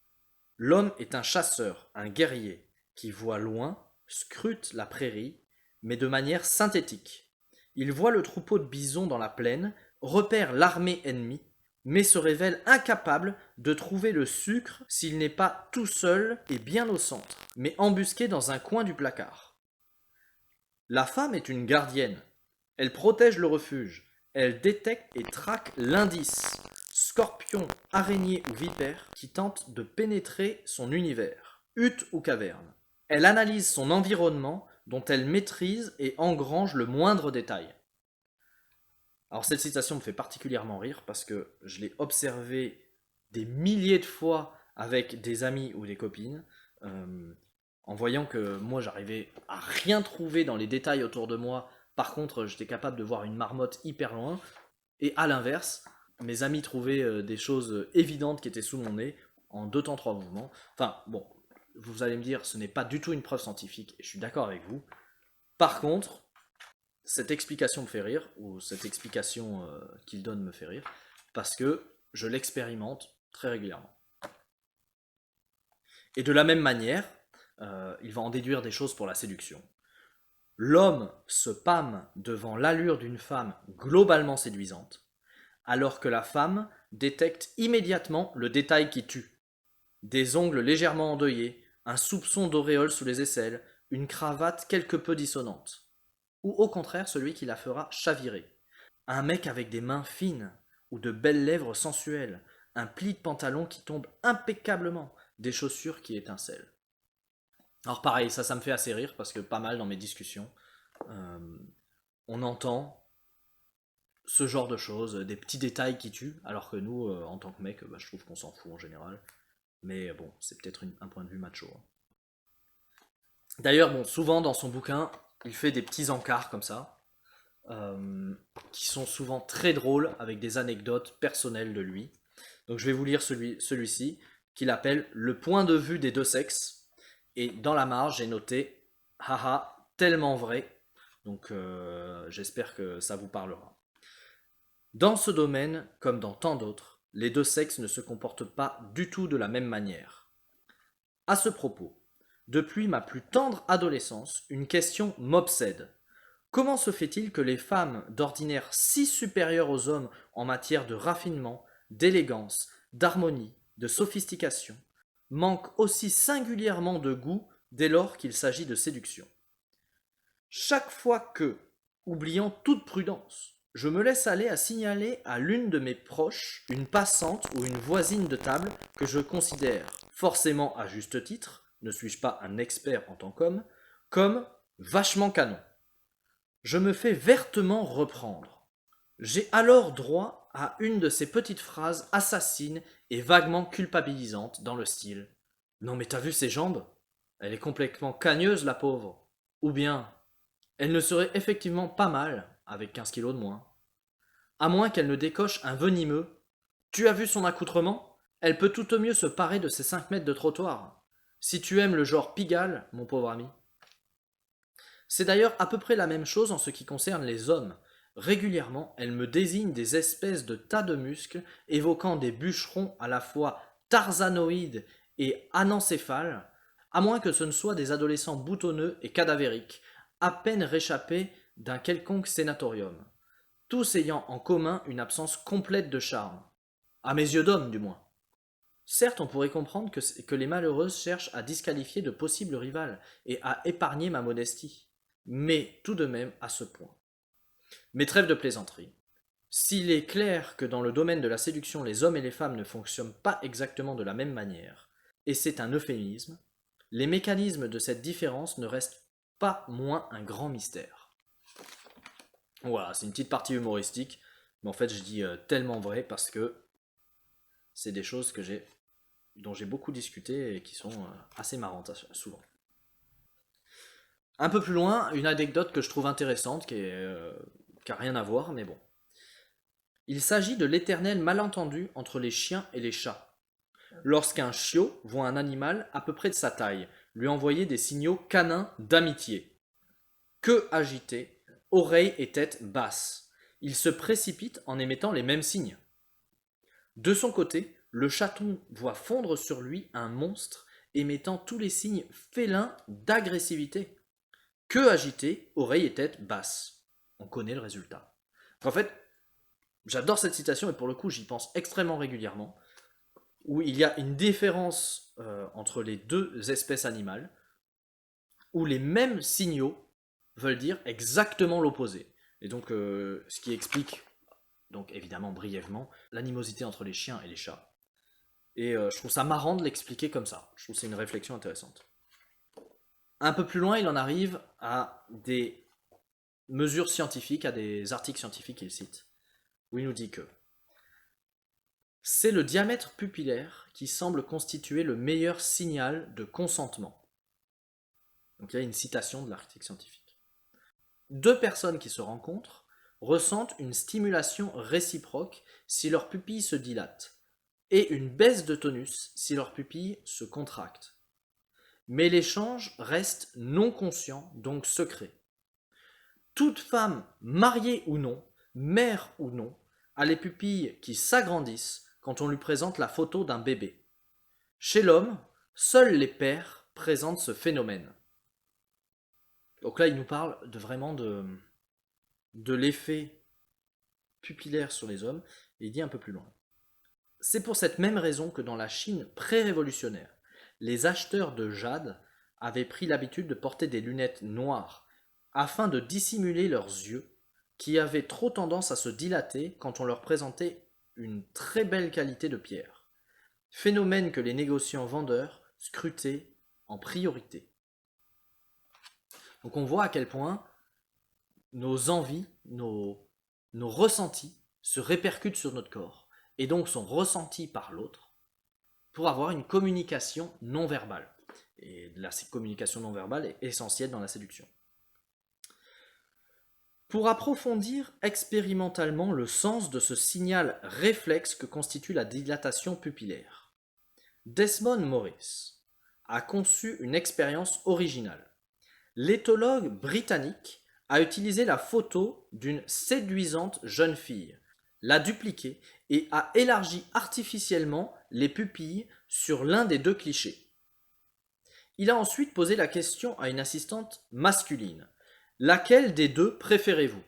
L'homme est un chasseur, un guerrier, qui voit loin, scrute la prairie, mais de manière synthétique. Il voit le troupeau de bisons dans la plaine, repère l'armée ennemie, mais se révèle incapable de trouver le sucre s'il n'est pas tout seul et bien au centre, mais embusqué dans un coin du placard. La femme est une gardienne. Elle protège le refuge. Elle détecte et traque l'indice, scorpion, araignée ou vipère, qui tente de pénétrer son univers, hutte ou caverne. Elle analyse son environnement dont elle maîtrise et engrange le moindre détail. Alors cette citation me fait particulièrement rire parce que je l'ai observée des milliers de fois avec des amis ou des copines, en voyant que moi j'arrivais à rien trouver dans les détails autour de moi. Par contre, j'étais capable de voir une marmotte hyper loin, et à l'inverse, mes amis trouvaient des choses évidentes qui étaient sous mon nez en 2 temps 3 mouvements. Enfin bon, vous allez me dire, ce n'est pas du tout une preuve scientifique, et je suis d'accord avec vous. Par contre, cette explication me fait rire, ou cette explication qu'il donne me fait rire, parce que je l'expérimente très régulièrement. Et de la même manière, il va en déduire des choses pour la séduction. L'homme se pâme devant l'allure d'une femme globalement séduisante. alors que la femme détecte immédiatement le détail qui tue. Des ongles légèrement endeuillés, un soupçon d'auréole sous les aisselles, une cravate quelque peu dissonante. Ou au contraire celui qui la fera chavirer. Un mec avec des mains fines, ou de belles lèvres sensuelles, un pli de pantalon qui tombe impeccablement, des chaussures qui étincellent. Alors pareil, ça me fait assez rire parce que pas mal dans mes discussions, euh, on entend ce genre de choses, des petits détails qui tuent, alors que nous, en tant que mec, je trouve qu'on s'en fout en général. Mais bon, c'est peut-être un point de vue macho, hein. D'ailleurs, bon, souvent dans son bouquin, il fait des petits encarts comme ça, euh, qui sont souvent très drôles, avec des anecdotes personnelles de lui. Donc je vais vous lire celui-ci, qu'il appelle Le point de vue des deux sexes. Et dans la marge, j'ai noté haha, tellement vrai. Donc j'espère que ça vous parlera. Dans ce domaine, comme dans tant d'autres, les deux sexes ne se comportent pas du tout de la même manière. À ce propos, depuis ma plus tendre adolescence, une question m'obsède. Comment se fait-il que les femmes, d'ordinaire si supérieures aux hommes en matière de raffinement, d'élégance, d'harmonie, de sophistication, manquent aussi singulièrement de goût dès lors qu'il s'agit de séduction? Chaque fois que, oubliant toute prudence, je me laisse aller à signaler à l'une de mes proches, une passante ou une voisine de table que je considère, forcément à juste titre, ne suis-je pas un expert en tant qu'homme, comme vachement canon, je me fais vertement reprendre. J'ai alors droit à une de ces petites phrases assassines et vaguement culpabilisantes dans le style « Non mais t'as vu ses jambes? Elle est complètement cagneuse la pauvre. » Ou bien « Elle ne serait effectivement pas mal avec 15 kilos de moins. » À moins qu'elle ne décoche un venimeux « Tu as vu son accoutrement? Elle peut tout au mieux se parer de ses 5 mètres de trottoir. Si tu aimes le genre Pigalle, mon pauvre ami. » C'est d'ailleurs à peu près la même chose en ce qui concerne les hommes. Régulièrement, elle me désigne des espèces de tas de muscles évoquant des bûcherons à la fois tarzanoïdes et anencéphales, à moins que ce ne soient des adolescents boutonneux et cadavériques, à peine réchappés d'un quelconque sénatorium, tous ayant en commun une absence complète de charme. À mes yeux d'homme, du moins. Certes, on pourrait comprendre que les malheureuses cherchent à disqualifier de possibles rivales et à épargner ma modestie, mais tout de même à ce point. Mais trêve de plaisanterie. S'il est clair que dans le domaine de la séduction, les hommes et les femmes ne fonctionnent pas exactement de la même manière, et c'est un euphémisme, les mécanismes de cette différence ne restent pas moins un grand mystère. Voilà, c'est une petite partie humoristique, mais en fait je dis tellement vrai parce que c'est des choses dont j'ai beaucoup discuté et qui sont assez marrantes souvent. Un peu plus loin, une anecdote que je trouve intéressante, qui a rien à voir, mais bon. Il s'agit de l'éternel malentendu entre les chiens et les chats. Lorsqu'un chiot voit un animal à peu près de sa taille, lui envoyer des signaux canins d'amitié. Queue agitée, oreille et tête basses. Il se précipite en émettant les mêmes signes. De son côté, le chaton voit fondre sur lui un monstre émettant tous les signes félins d'agressivité. Queue agitée, oreille et tête basses. On connaît le résultat. En fait, j'adore cette citation et pour le coup j'y pense extrêmement régulièrement, où il y a une différence entre les deux espèces animales, où les mêmes signaux veulent dire exactement l'opposé. Et donc ce qui explique, donc évidemment brièvement, l'animosité entre les chiens et les chats. Et je trouve ça marrant de l'expliquer comme ça. Je trouve que c'est une réflexion intéressante. Un peu plus loin, il en arrive à des mesures scientifiques, à des articles scientifiques qu'il cite, où il nous dit que c'est le diamètre pupillaire qui semble constituer le meilleur signal de consentement. Donc il y a une citation de l'article scientifique. Deux personnes qui se rencontrent ressentent une stimulation réciproque si leurs pupilles se dilatent, et une baisse de tonus si leurs pupilles se contractent. Mais l'échange reste non conscient, donc secret. Toute femme, mariée ou non, mère ou non, a les pupilles qui s'agrandissent quand on lui présente la photo d'un bébé. Chez l'homme, seuls les pères présentent ce phénomène. Donc là, il nous parle vraiment de l'effet pupillaire sur les hommes, Et il dit un peu plus loin. C'est pour cette même raison que dans la Chine pré-révolutionnaire, les acheteurs de jade avaient pris l'habitude de porter des lunettes noires afin de dissimuler leurs yeux qui avaient trop tendance à se dilater quand on leur présentait une très belle qualité de pierre, phénomène que les négociants vendeurs scrutaient en priorité. Donc on voit à quel point nos envies, nos ressentis se répercutent sur notre corps et donc sont ressentis par l'autre pour avoir une communication non verbale. Et la communication non verbale est essentielle dans la séduction. Pour approfondir expérimentalement le sens de ce signal réflexe que constitue la dilatation pupillaire, Desmond Morris a conçu une expérience originale. L'éthologue britannique a utilisé la photo d'une séduisante jeune fille, l'a dupliquée et a élargi artificiellement les pupilles sur l'un des deux clichés. Il a ensuite posé la question à une assistante masculine. Laquelle des deux préférez-vous?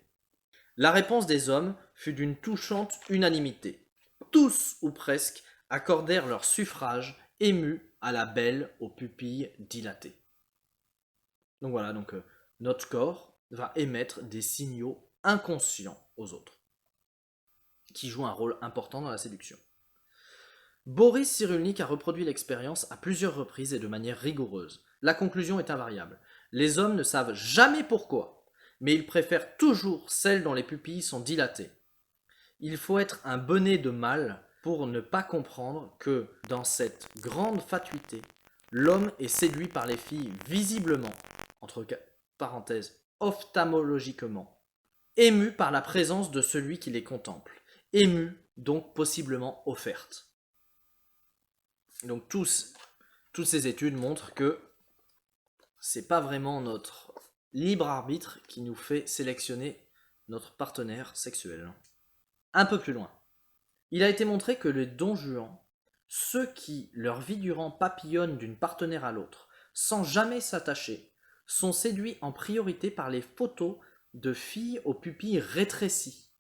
La réponse des hommes fut d'une touchante unanimité. Tous, ou presque, accordèrent leur suffrage émus à la belle aux pupilles dilatées. Donc voilà, notre corps va émettre des signaux inconscients aux autres, qui jouent un rôle important dans la séduction. Boris Cyrulnik a reproduit l'expérience à plusieurs reprises et de manière rigoureuse. La conclusion est invariable. Les hommes ne savent jamais pourquoi, mais ils préfèrent toujours celles dont les pupilles sont dilatées. Il faut être un bonnet de mâle pour ne pas comprendre que, dans cette grande fatuité, l'homme est séduit par les filles visiblement, entre parenthèses, ophtalmologiquement, ému par la présence de celui qui les contemple, ému, donc possiblement offerte. Donc toutes ces études montrent que c'est pas vraiment notre libre arbitre qui nous fait sélectionner notre partenaire sexuel. Un peu plus loin. Il a été montré que les Don Juan, ceux qui, leur vie durant, papillonnent d'une partenaire à l'autre, sans jamais s'attacher, sont séduits en priorité par les photos de filles aux pupilles rétrécies,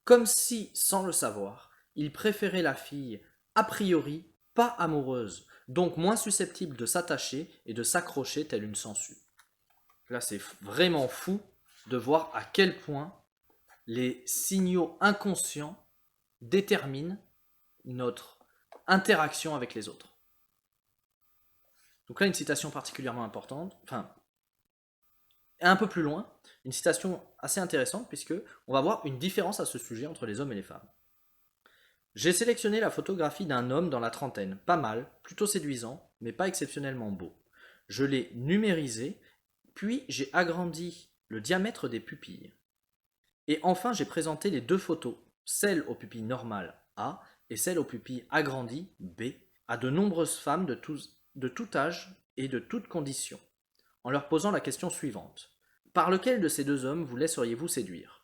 comme si, sans le savoir, ils préféraient la fille a priori pas amoureuse, donc moins susceptible de s'attacher et de s'accrocher telle une sangsue. Là, c'est vraiment fou de voir à quel point les signaux inconscients déterminent notre interaction avec les autres. Donc là, une citation particulièrement importante, un peu plus loin, une citation assez intéressante puisque on va voir une différence à ce sujet entre les hommes et les femmes. J'ai sélectionné la photographie d'un homme dans la trentaine, pas mal, plutôt séduisant, mais pas exceptionnellement beau. Je l'ai numérisé, puis j'ai agrandi le diamètre des pupilles. Et enfin, j'ai présenté les deux photos, celle aux pupilles normales A et celle aux pupilles agrandies B, à de nombreuses femmes de tout âge et de toutes conditions, en leur posant la question suivante. Par lequel de ces deux hommes vous laisseriez-vous séduire?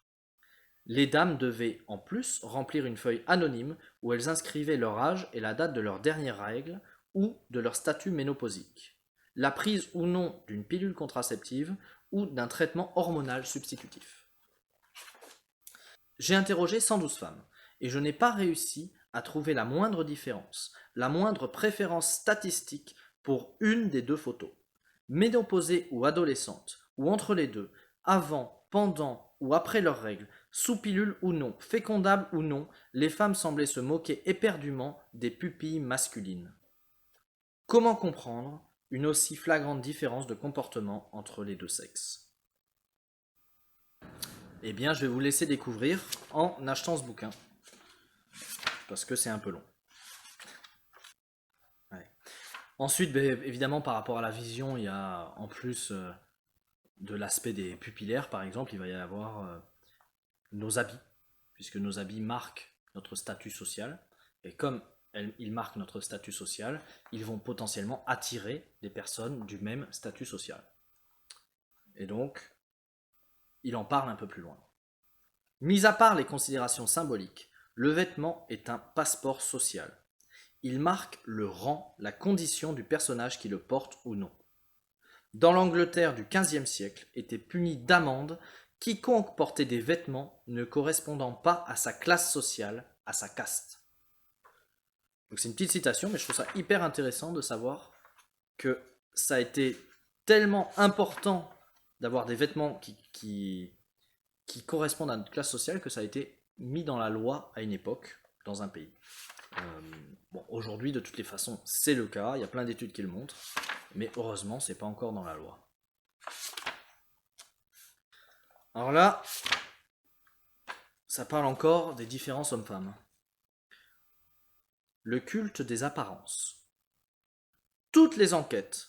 Les dames devaient, en plus, remplir une feuille anonyme où elles inscrivaient leur âge et la date de leur dernière règle ou de leur statut ménopausique, la prise ou non d'une pilule contraceptive ou d'un traitement hormonal substitutif. J'ai interrogé 112 femmes et je n'ai pas réussi à trouver la moindre différence, la moindre préférence statistique pour une des deux photos. Ménopausée ou adolescente, ou entre les deux, avant, pendant ou après leurs règles, sous pilule ou non, fécondable ou non, les femmes semblaient se moquer éperdument des pupilles masculines. Comment comprendre une aussi flagrante différence de comportement entre les deux sexes? Eh bien, je vais vous laisser découvrir en achetant ce bouquin, parce que c'est un peu long. Ouais. Ensuite, évidemment, par rapport à la vision, il y a, en plus de l'aspect des pupillaires, par exemple, il va y avoir nos habits, puisque nos habits marquent notre statut social, et comme ils marquent notre statut social, ils vont potentiellement attirer des personnes du même statut social. Et donc, il en parle un peu plus loin. Mis à part les considérations symboliques, le vêtement est un passeport social. Il marque le rang, la condition du personnage qui le porte ou non. Dans l'Angleterre du XVe siècle, était puni d'amende quiconque portait des vêtements ne correspondant pas à sa classe sociale à sa caste. Donc c'est une petite citation, mais je trouve ça hyper intéressant de savoir que ça a été tellement important d'avoir des vêtements qui correspondent à notre classe sociale que ça a été mis dans la loi à une époque, dans un pays. Bon, aujourd'hui, de toutes les façons, c'est le cas, il y a plein d'études qui le montrent, mais heureusement, c'est pas encore dans la loi. Alors là, ça parle encore des différences hommes-femmes. Le culte des apparences. Toutes les enquêtes,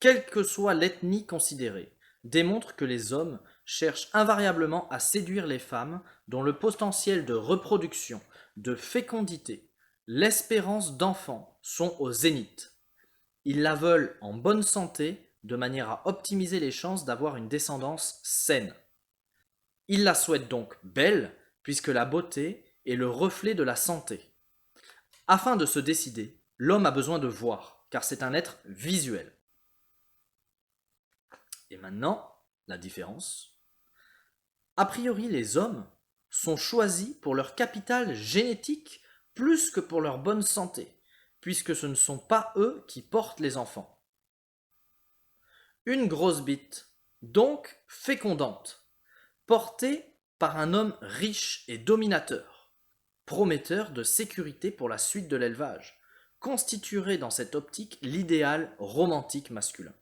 quelle que soit l'ethnie considérée, démontrent que les hommes cherchent invariablement à séduire les femmes dont le potentiel de reproduction, de fécondité, l'espérance d'enfants sont au zénith. Ils la veulent en bonne santé de manière à optimiser les chances d'avoir une descendance saine. Ils la souhaitent donc belle, puisque la beauté est le reflet de la santé. Afin de se décider, l'homme a besoin de voir, car c'est un être visuel. Et maintenant, la différence. A priori, les hommes sont choisis pour leur capital génétique plus que pour leur bonne santé, puisque ce ne sont pas eux qui portent les enfants. Une grosse bite, donc fécondante, portée par un homme riche et dominateur, prometteur de sécurité pour la suite de l'élevage, constituerait dans cette optique l'idéal romantique masculin.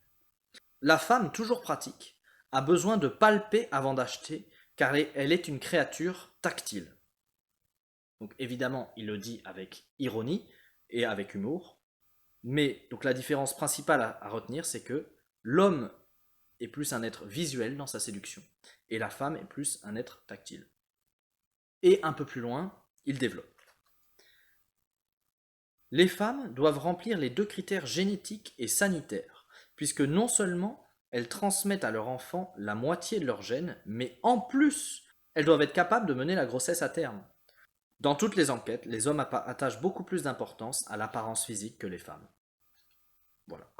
La femme, toujours pratique, a besoin de palper avant d'acheter, car elle est une créature tactile. Donc évidemment, il le dit avec ironie et avec humour, mais donc la différence principale à retenir, c'est que l'homme est plus un être visuel dans sa séduction, et la femme est plus un être tactile. Et un peu plus loin, il développe. Les femmes doivent remplir les 2 critères génétiques et sanitaires, puisque non seulement elles transmettent à leur enfant la moitié de leurs gènes, mais en plus, elles doivent être capables de mener la grossesse à terme. Dans toutes les enquêtes, les hommes attachent beaucoup plus d'importance à l'apparence physique que les femmes. Voilà.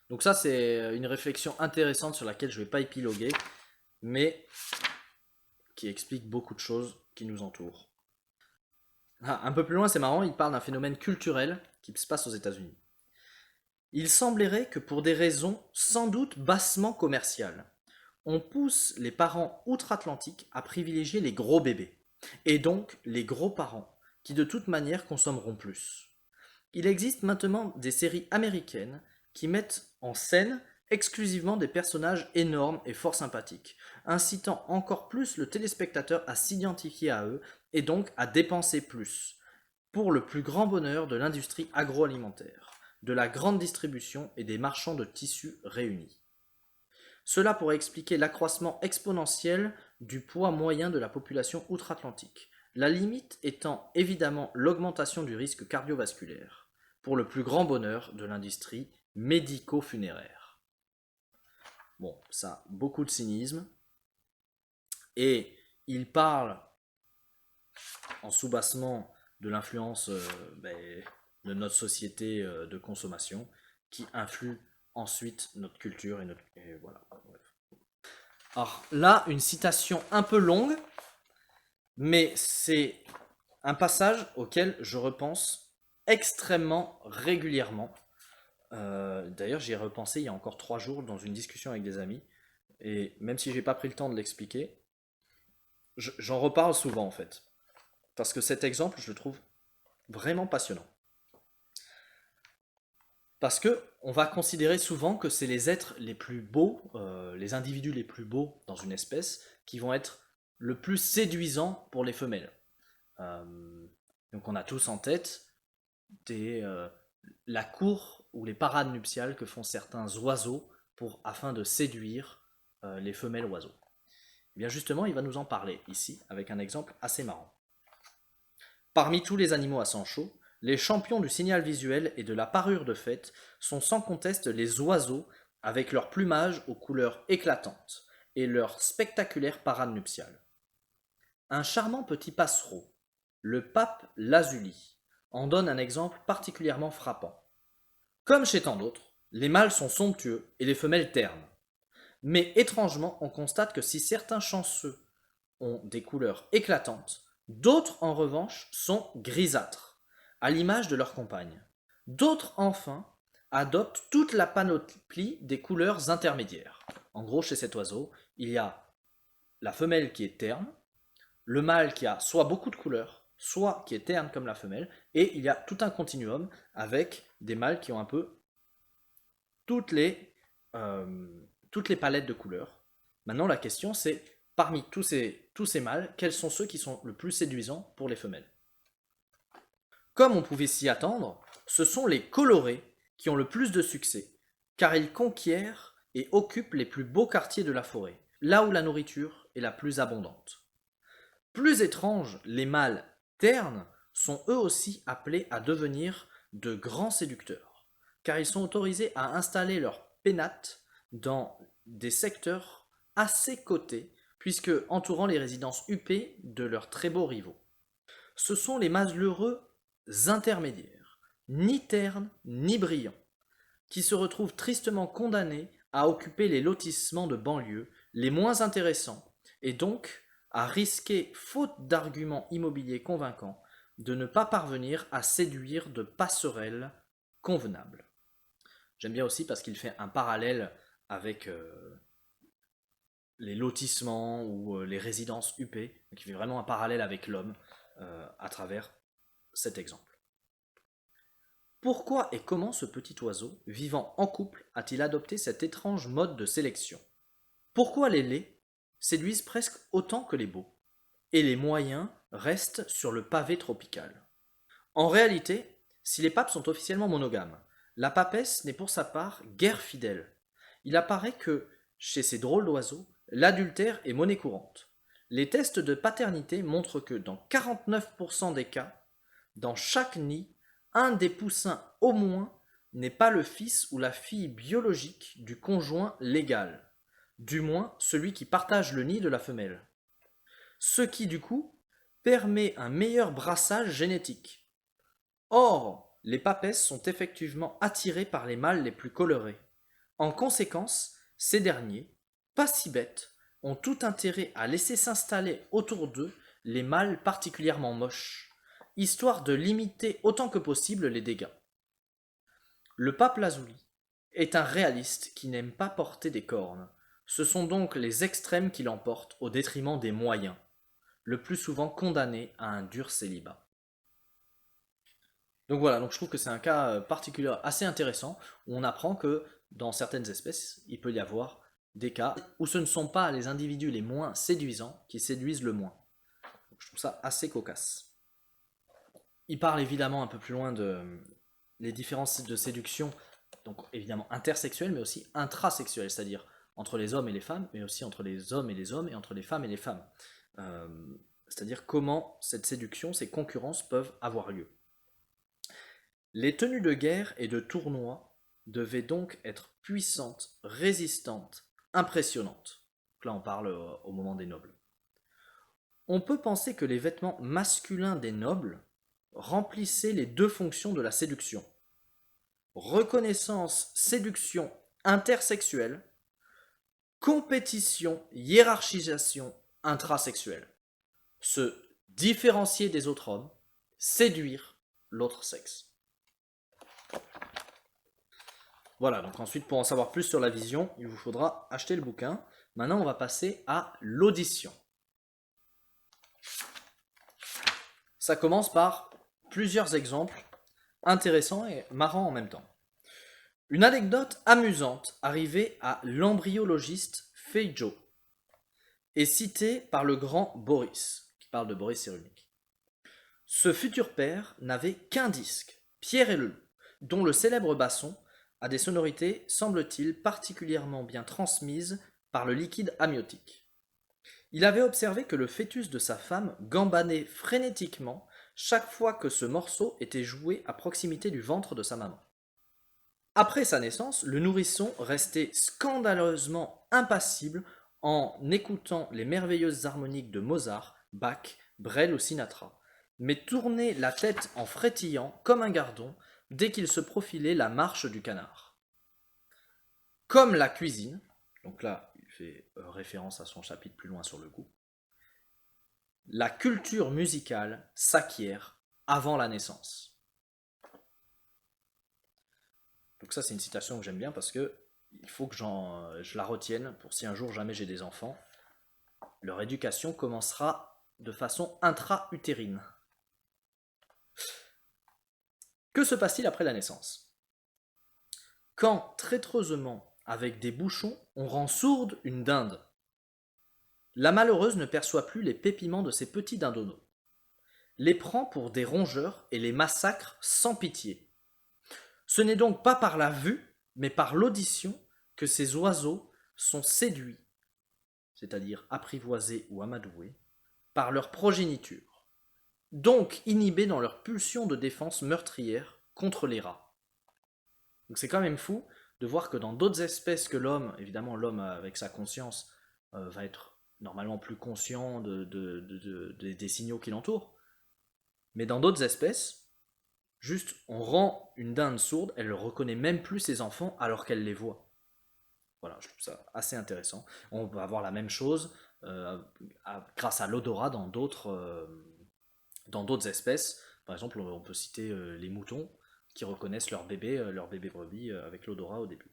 Donc ça, c'est une réflexion intéressante sur laquelle je ne vais pas épiloguer, mais qui explique beaucoup de choses qui nous entourent. Un peu plus loin, c'est marrant, il parle d'un phénomène culturel qui se passe aux États-Unis. Il semblerait que pour des raisons sans doute bassement commerciales, on pousse les parents outre-Atlantique à privilégier les gros bébés, et donc les gros parents, qui de toute manière consommeront plus. Il existe maintenant des séries américaines qui mettent en scène exclusivement des personnages énormes et fort sympathiques, incitant encore plus le téléspectateur à s'identifier à eux et donc à dépenser plus, pour le plus grand bonheur de l'industrie agroalimentaire, de la grande distribution et des marchands de tissus réunis. Cela pourrait expliquer l'accroissement exponentiel du poids moyen de la population outre-Atlantique, la limite étant évidemment l'augmentation du risque cardiovasculaire, pour le plus grand bonheur de l'industrie médico-funéraire. Bon, ça, beaucoup de cynisme, et il parle en sous-bassement de l'influence de notre société de consommation qui influe ensuite notre culture et voilà. Bref. Alors là, une citation un peu longue, mais c'est un passage auquel je repense extrêmement régulièrement. D'ailleurs, j'y ai repensé il y a encore 3 jours dans une discussion avec des amis, et même si j'ai pas pris le temps de l'expliquer, j'en reparle souvent en fait, parce que cet exemple, je le trouve vraiment passionnant. Parce que on va considérer souvent que c'est les êtres les plus beaux, les individus les plus beaux dans une espèce, qui vont être le plus séduisants pour les femelles. Donc on a tous en tête la cour ou les parades nuptiales que font certains oiseaux afin de séduire les femelles oiseaux. Et bien justement, il va nous en parler ici avec un exemple assez marrant. Parmi tous les animaux à sang chaud, les champions du signal visuel et de la parure de fête sont sans conteste les oiseaux avec leur plumage aux couleurs éclatantes et leur spectaculaire parade nuptiale. Un charmant petit passereau, le pape lazuli, en donne un exemple particulièrement frappant. Comme chez tant d'autres, les mâles sont somptueux et les femelles ternes. Mais étrangement, on constate que si certains chanceux ont des couleurs éclatantes, D'autres, en revanche, sont grisâtres, à l'image de leur compagne. D'autres, enfin, adoptent toute la panoplie des couleurs intermédiaires. En gros, chez cet oiseau, il y a la femelle qui est terne, le mâle qui a soit beaucoup de couleurs, soit qui est terne comme la femelle, et il y a tout un continuum avec des mâles qui ont un peu toutes les, euh, toutes les palettes de couleurs. Maintenant, la question c'est, parmi tous ces mâles, quels sont ceux qui sont le plus séduisants pour les femelles? Comme on pouvait s'y attendre, ce sont les colorés qui ont le plus de succès, car ils conquièrent et occupent les plus beaux quartiers de la forêt, là où la nourriture est la plus abondante. Plus étrange, les mâles ternes sont eux aussi appelés à devenir de grands séducteurs, car ils sont autorisés à installer leurs pénates dans des secteurs assez cotés, puisque entourant les résidences huppées de leurs très beaux rivaux. Ce sont les malheureux intermédiaires, ni ternes ni brillants, qui se retrouvent tristement condamnés à occuper les lotissements de banlieue les moins intéressants, et donc à risquer, faute d'arguments immobiliers convaincants, de ne pas parvenir à séduire de passerelles convenables. J'aime bien aussi parce qu'il fait un parallèle avec les lotissements ou les résidences huppées, donc il fait vraiment un parallèle avec l'homme à travers cet exemple. Pourquoi et comment ce petit oiseau, vivant en couple, a-t-il adopté cet étrange mode de sélection? Pourquoi les laids séduisent presque autant que les beaux, et les moyens restent sur le pavé tropical? En réalité, si les papes sont officiellement monogames, la papesse n'est pour sa part guère fidèle. Il apparaît que, chez ces drôles d'oiseaux, l'adultère est monnaie courante. Les tests de paternité montrent que dans 49% des cas, dans chaque nid, un des poussins au moins n'est pas le fils ou la fille biologique du conjoint légal, du moins celui qui partage le nid de la femelle. Ce qui, du coup, permet un meilleur brassage génétique. Or, les papesses sont effectivement attirées par les mâles les plus colorés. En conséquence, ces derniers, pas si bêtes, ont tout intérêt à laisser s'installer autour d'eux les mâles particulièrement moches, histoire de limiter autant que possible les dégâts. Le pape Lazuli est un réaliste qui n'aime pas porter des cornes. Ce sont donc les extrêmes qui l'emportent au détriment des moyens, le plus souvent condamnés à un dur célibat. Donc voilà, donc je trouve que c'est un cas particulier assez intéressant où on apprend que dans certaines espèces, il peut y avoir des cas où ce ne sont pas les individus les moins séduisants qui séduisent le moins. Donc je trouve ça assez cocasse. Il parle évidemment un peu plus loin de les différences de séduction, donc évidemment intersexuelles, mais aussi intrasexuelles, c'est-à-dire entre les hommes et les femmes, mais aussi entre les hommes et entre les femmes et les femmes. Euh, c'est-à-dire comment cette séduction, ces concurrences peuvent avoir lieu. Les tenues de guerre et de tournois devaient donc être puissantes, résistantes, impressionnantes. Donc là, on parle au moment des nobles. On peut penser que les vêtements masculins des nobles remplissaient les deux fonctions de la séduction. Reconnaissance, séduction intersexuelle, compétition, hiérarchisation intrasexuelle. Se différencier des autres hommes, séduire l'autre sexe. Voilà, donc ensuite pour en savoir plus sur la vision, il vous faudra acheter le bouquin. Maintenant on va passer à l'audition. Ça commence par plusieurs exemples intéressants et marrants en même temps. Une anecdote amusante arrivée à l'embryologiste Feijo est citée par le grand Boris, qui parle de Boris Cyrulnik. Ce futur père n'avait qu'un disque, Pierre et le loup, dont le célèbre basson a des sonorités, semble-t-il, particulièrement bien transmises par le liquide amniotique. Il avait observé que le fœtus de sa femme gambadait frénétiquement chaque fois que ce morceau était joué à proximité du ventre de sa maman. Après sa naissance, le nourrisson restait scandaleusement impassible en écoutant les merveilleuses harmoniques de Mozart, Bach, Brel ou Sinatra, mais tournait la tête en frétillant comme un gardon dès qu'il se profilait la marche du canard. Comme la cuisine, donc là il fait référence à son chapitre plus loin sur le goût, La culture musicale s'acquiert avant la naissance. Donc ça, c'est une citation que j'aime bien parce que il faut que je la retienne pour si un jour jamais j'ai des enfants. Leur éducation commencera de façon intra-utérine. Que se passe-t-il après la naissance? Quand, traîtreusement, avec des bouchons, on rend sourde une dinde, la malheureuse ne perçoit plus les pépiments de ses petits dindonneaux, les prend pour des rongeurs et les massacre sans pitié. Ce n'est donc pas par la vue, mais par l'audition que ces oiseaux sont séduits, c'est-à-dire apprivoisés ou amadoués, par leur progéniture, donc inhibés dans leur pulsion de défense meurtrière contre les rats. Donc c'est quand même fou de voir que dans d'autres espèces que l'homme, évidemment l'homme avec sa conscience va être normalement plus conscient des signaux qui l'entourent, mais dans d'autres espèces, juste on rend une dinde sourde, elle ne reconnaît même plus ses enfants alors qu'elle les voit. Voilà, je trouve ça assez intéressant. On va avoir la même chose grâce à l'odorat dans d'autres espèces. Par exemple, on peut citer les moutons qui reconnaissent leur bébé brebis avec l'odorat au début.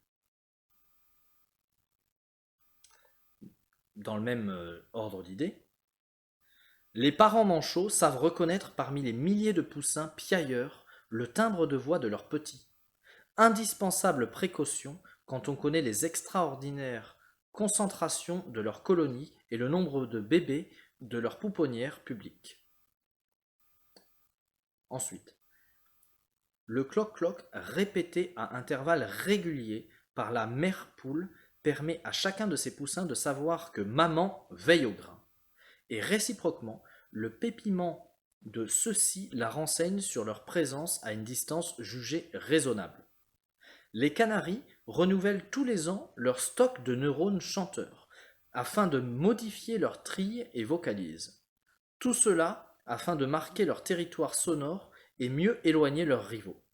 Dans le même ordre d'idées, les parents manchots savent reconnaître parmi les milliers de poussins piailleurs le timbre de voix de leurs petits. Indispensable précaution quand on connaît les extraordinaires concentrations de leurs colonies et le nombre de bébés de leurs pouponnières publiques. Ensuite, le cloc-cloc répété à intervalles réguliers par la mère poule permet à chacun de ses poussins de savoir que maman veille au grain. Et réciproquement, le pépiment de ceux-ci la renseigne sur leur présence à une distance jugée raisonnable. Les canaris renouvellent tous les ans leur stock de neurones chanteurs, afin de modifier leur trille et vocalise. Tout cela afin de marquer leur territoire sonore et mieux éloigner leurs rivaux.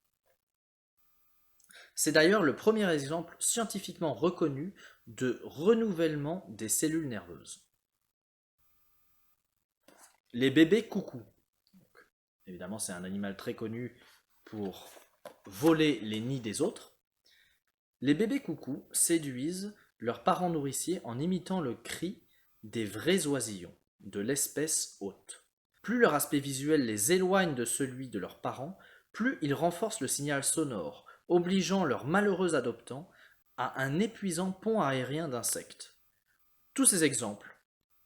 C'est d'ailleurs le premier exemple scientifiquement reconnu de renouvellement des cellules nerveuses. Les bébés coucous. Évidemment, c'est un animal très connu pour voler les nids des autres. Les bébés coucous séduisent leurs parents nourriciers en imitant le cri des vrais oisillons de l'espèce hôte. Plus leur aspect visuel les éloigne de celui de leurs parents, plus ils renforcent le signal sonore, obligeant leurs malheureux adoptants à un épuisant pont aérien d'insectes. Tous ces exemples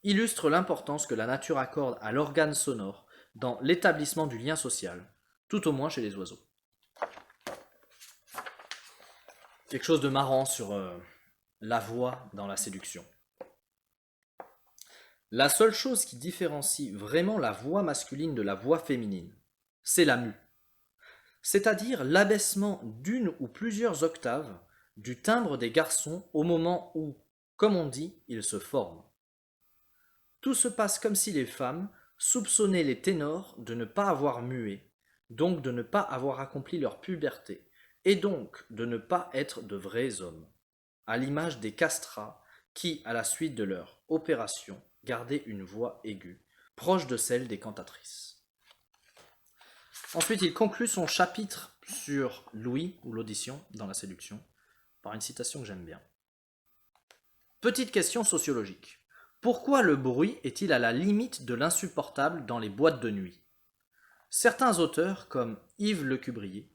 illustrent l'importance que la nature accorde à l'organe sonore dans l'établissement du lien social, tout au moins chez les oiseaux. Quelque chose de marrant sur la voix dans la séduction. La seule chose qui différencie vraiment la voix masculine de la voix féminine, c'est la mue, c'est-à-dire l'abaissement d'une ou plusieurs octaves du timbre des garçons au moment où, comme on dit, ils se forment. Tout se passe comme si les femmes soupçonnaient les ténors de ne pas avoir mué, donc de ne pas avoir accompli leur puberté, et donc de ne pas être de vrais hommes, à l'image des castrats qui, à la suite de leur opération, gardaient une voix aiguë, proche de celle des cantatrices. Ensuite, il conclut son chapitre sur l'ouïe ou l'audition dans la séduction par une citation que j'aime bien. Petite question sociologique. Pourquoi le bruit est-il à la limite de l'insupportable dans les boîtes de nuit? Certains auteurs, comme Yves Lecubrier,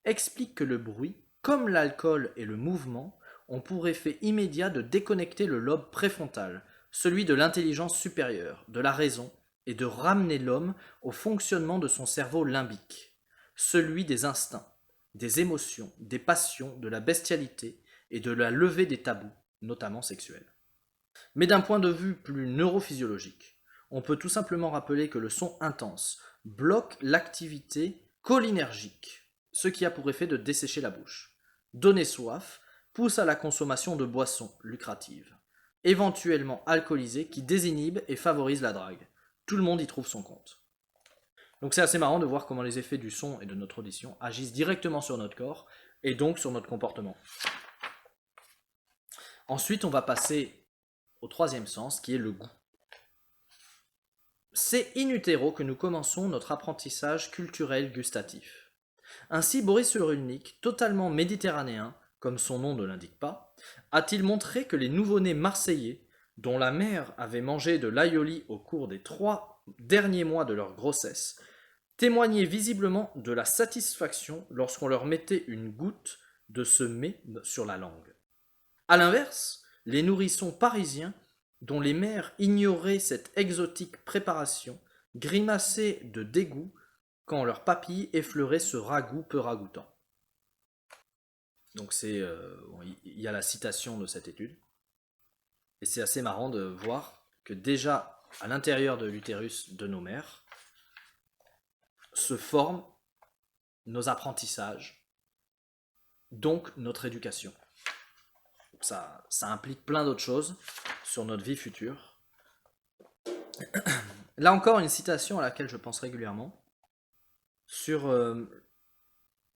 expliquent que le bruit, comme l'alcool et le mouvement, ont pour effet immédiat de déconnecter le lobe préfrontal, celui de l'intelligence supérieure, de la raison, et de ramener l'homme au fonctionnement de son cerveau limbique, celui des instincts, des émotions, des passions, de la bestialité et de la levée des tabous, notamment sexuels. Mais d'un point de vue plus neurophysiologique, on peut tout simplement rappeler que le son intense bloque l'activité cholinergique, ce qui a pour effet de dessécher la bouche, donner soif, pousse à la consommation de boissons lucratives, éventuellement alcoolisées, qui désinhibent et favorisent la drague. Tout le monde y trouve son compte. Donc c'est assez marrant de voir comment les effets du son et de notre audition agissent directement sur notre corps et donc sur notre comportement. Ensuite, on va passer au troisième sens qui est le goût. c'est in utero que nous commençons notre apprentissage culturel gustatif. Ainsi, Boris Cyrulnik, totalement méditerranéen, comme son nom ne l'indique pas, a-t-il montré que les nouveau-nés marseillais, dont la mère avait mangé de l'aïoli au cours des 3 derniers mois de leur grossesse, témoignaient visiblement de la satisfaction lorsqu'on leur mettait une goutte de ce mets sur la langue. A l'inverse, les nourrissons parisiens, dont les mères ignoraient cette exotique préparation, grimaçaient de dégoût quand leurs papilles effleuraient ce ragoût peu ragoûtant. Donc il y a la citation de cette étude, et c'est assez marrant de voir que déjà à l'intérieur de l'utérus de nos mères se forment nos apprentissages, donc notre éducation. Ça implique plein d'autres choses sur notre vie future. Là encore, une citation à laquelle je pense régulièrement, sur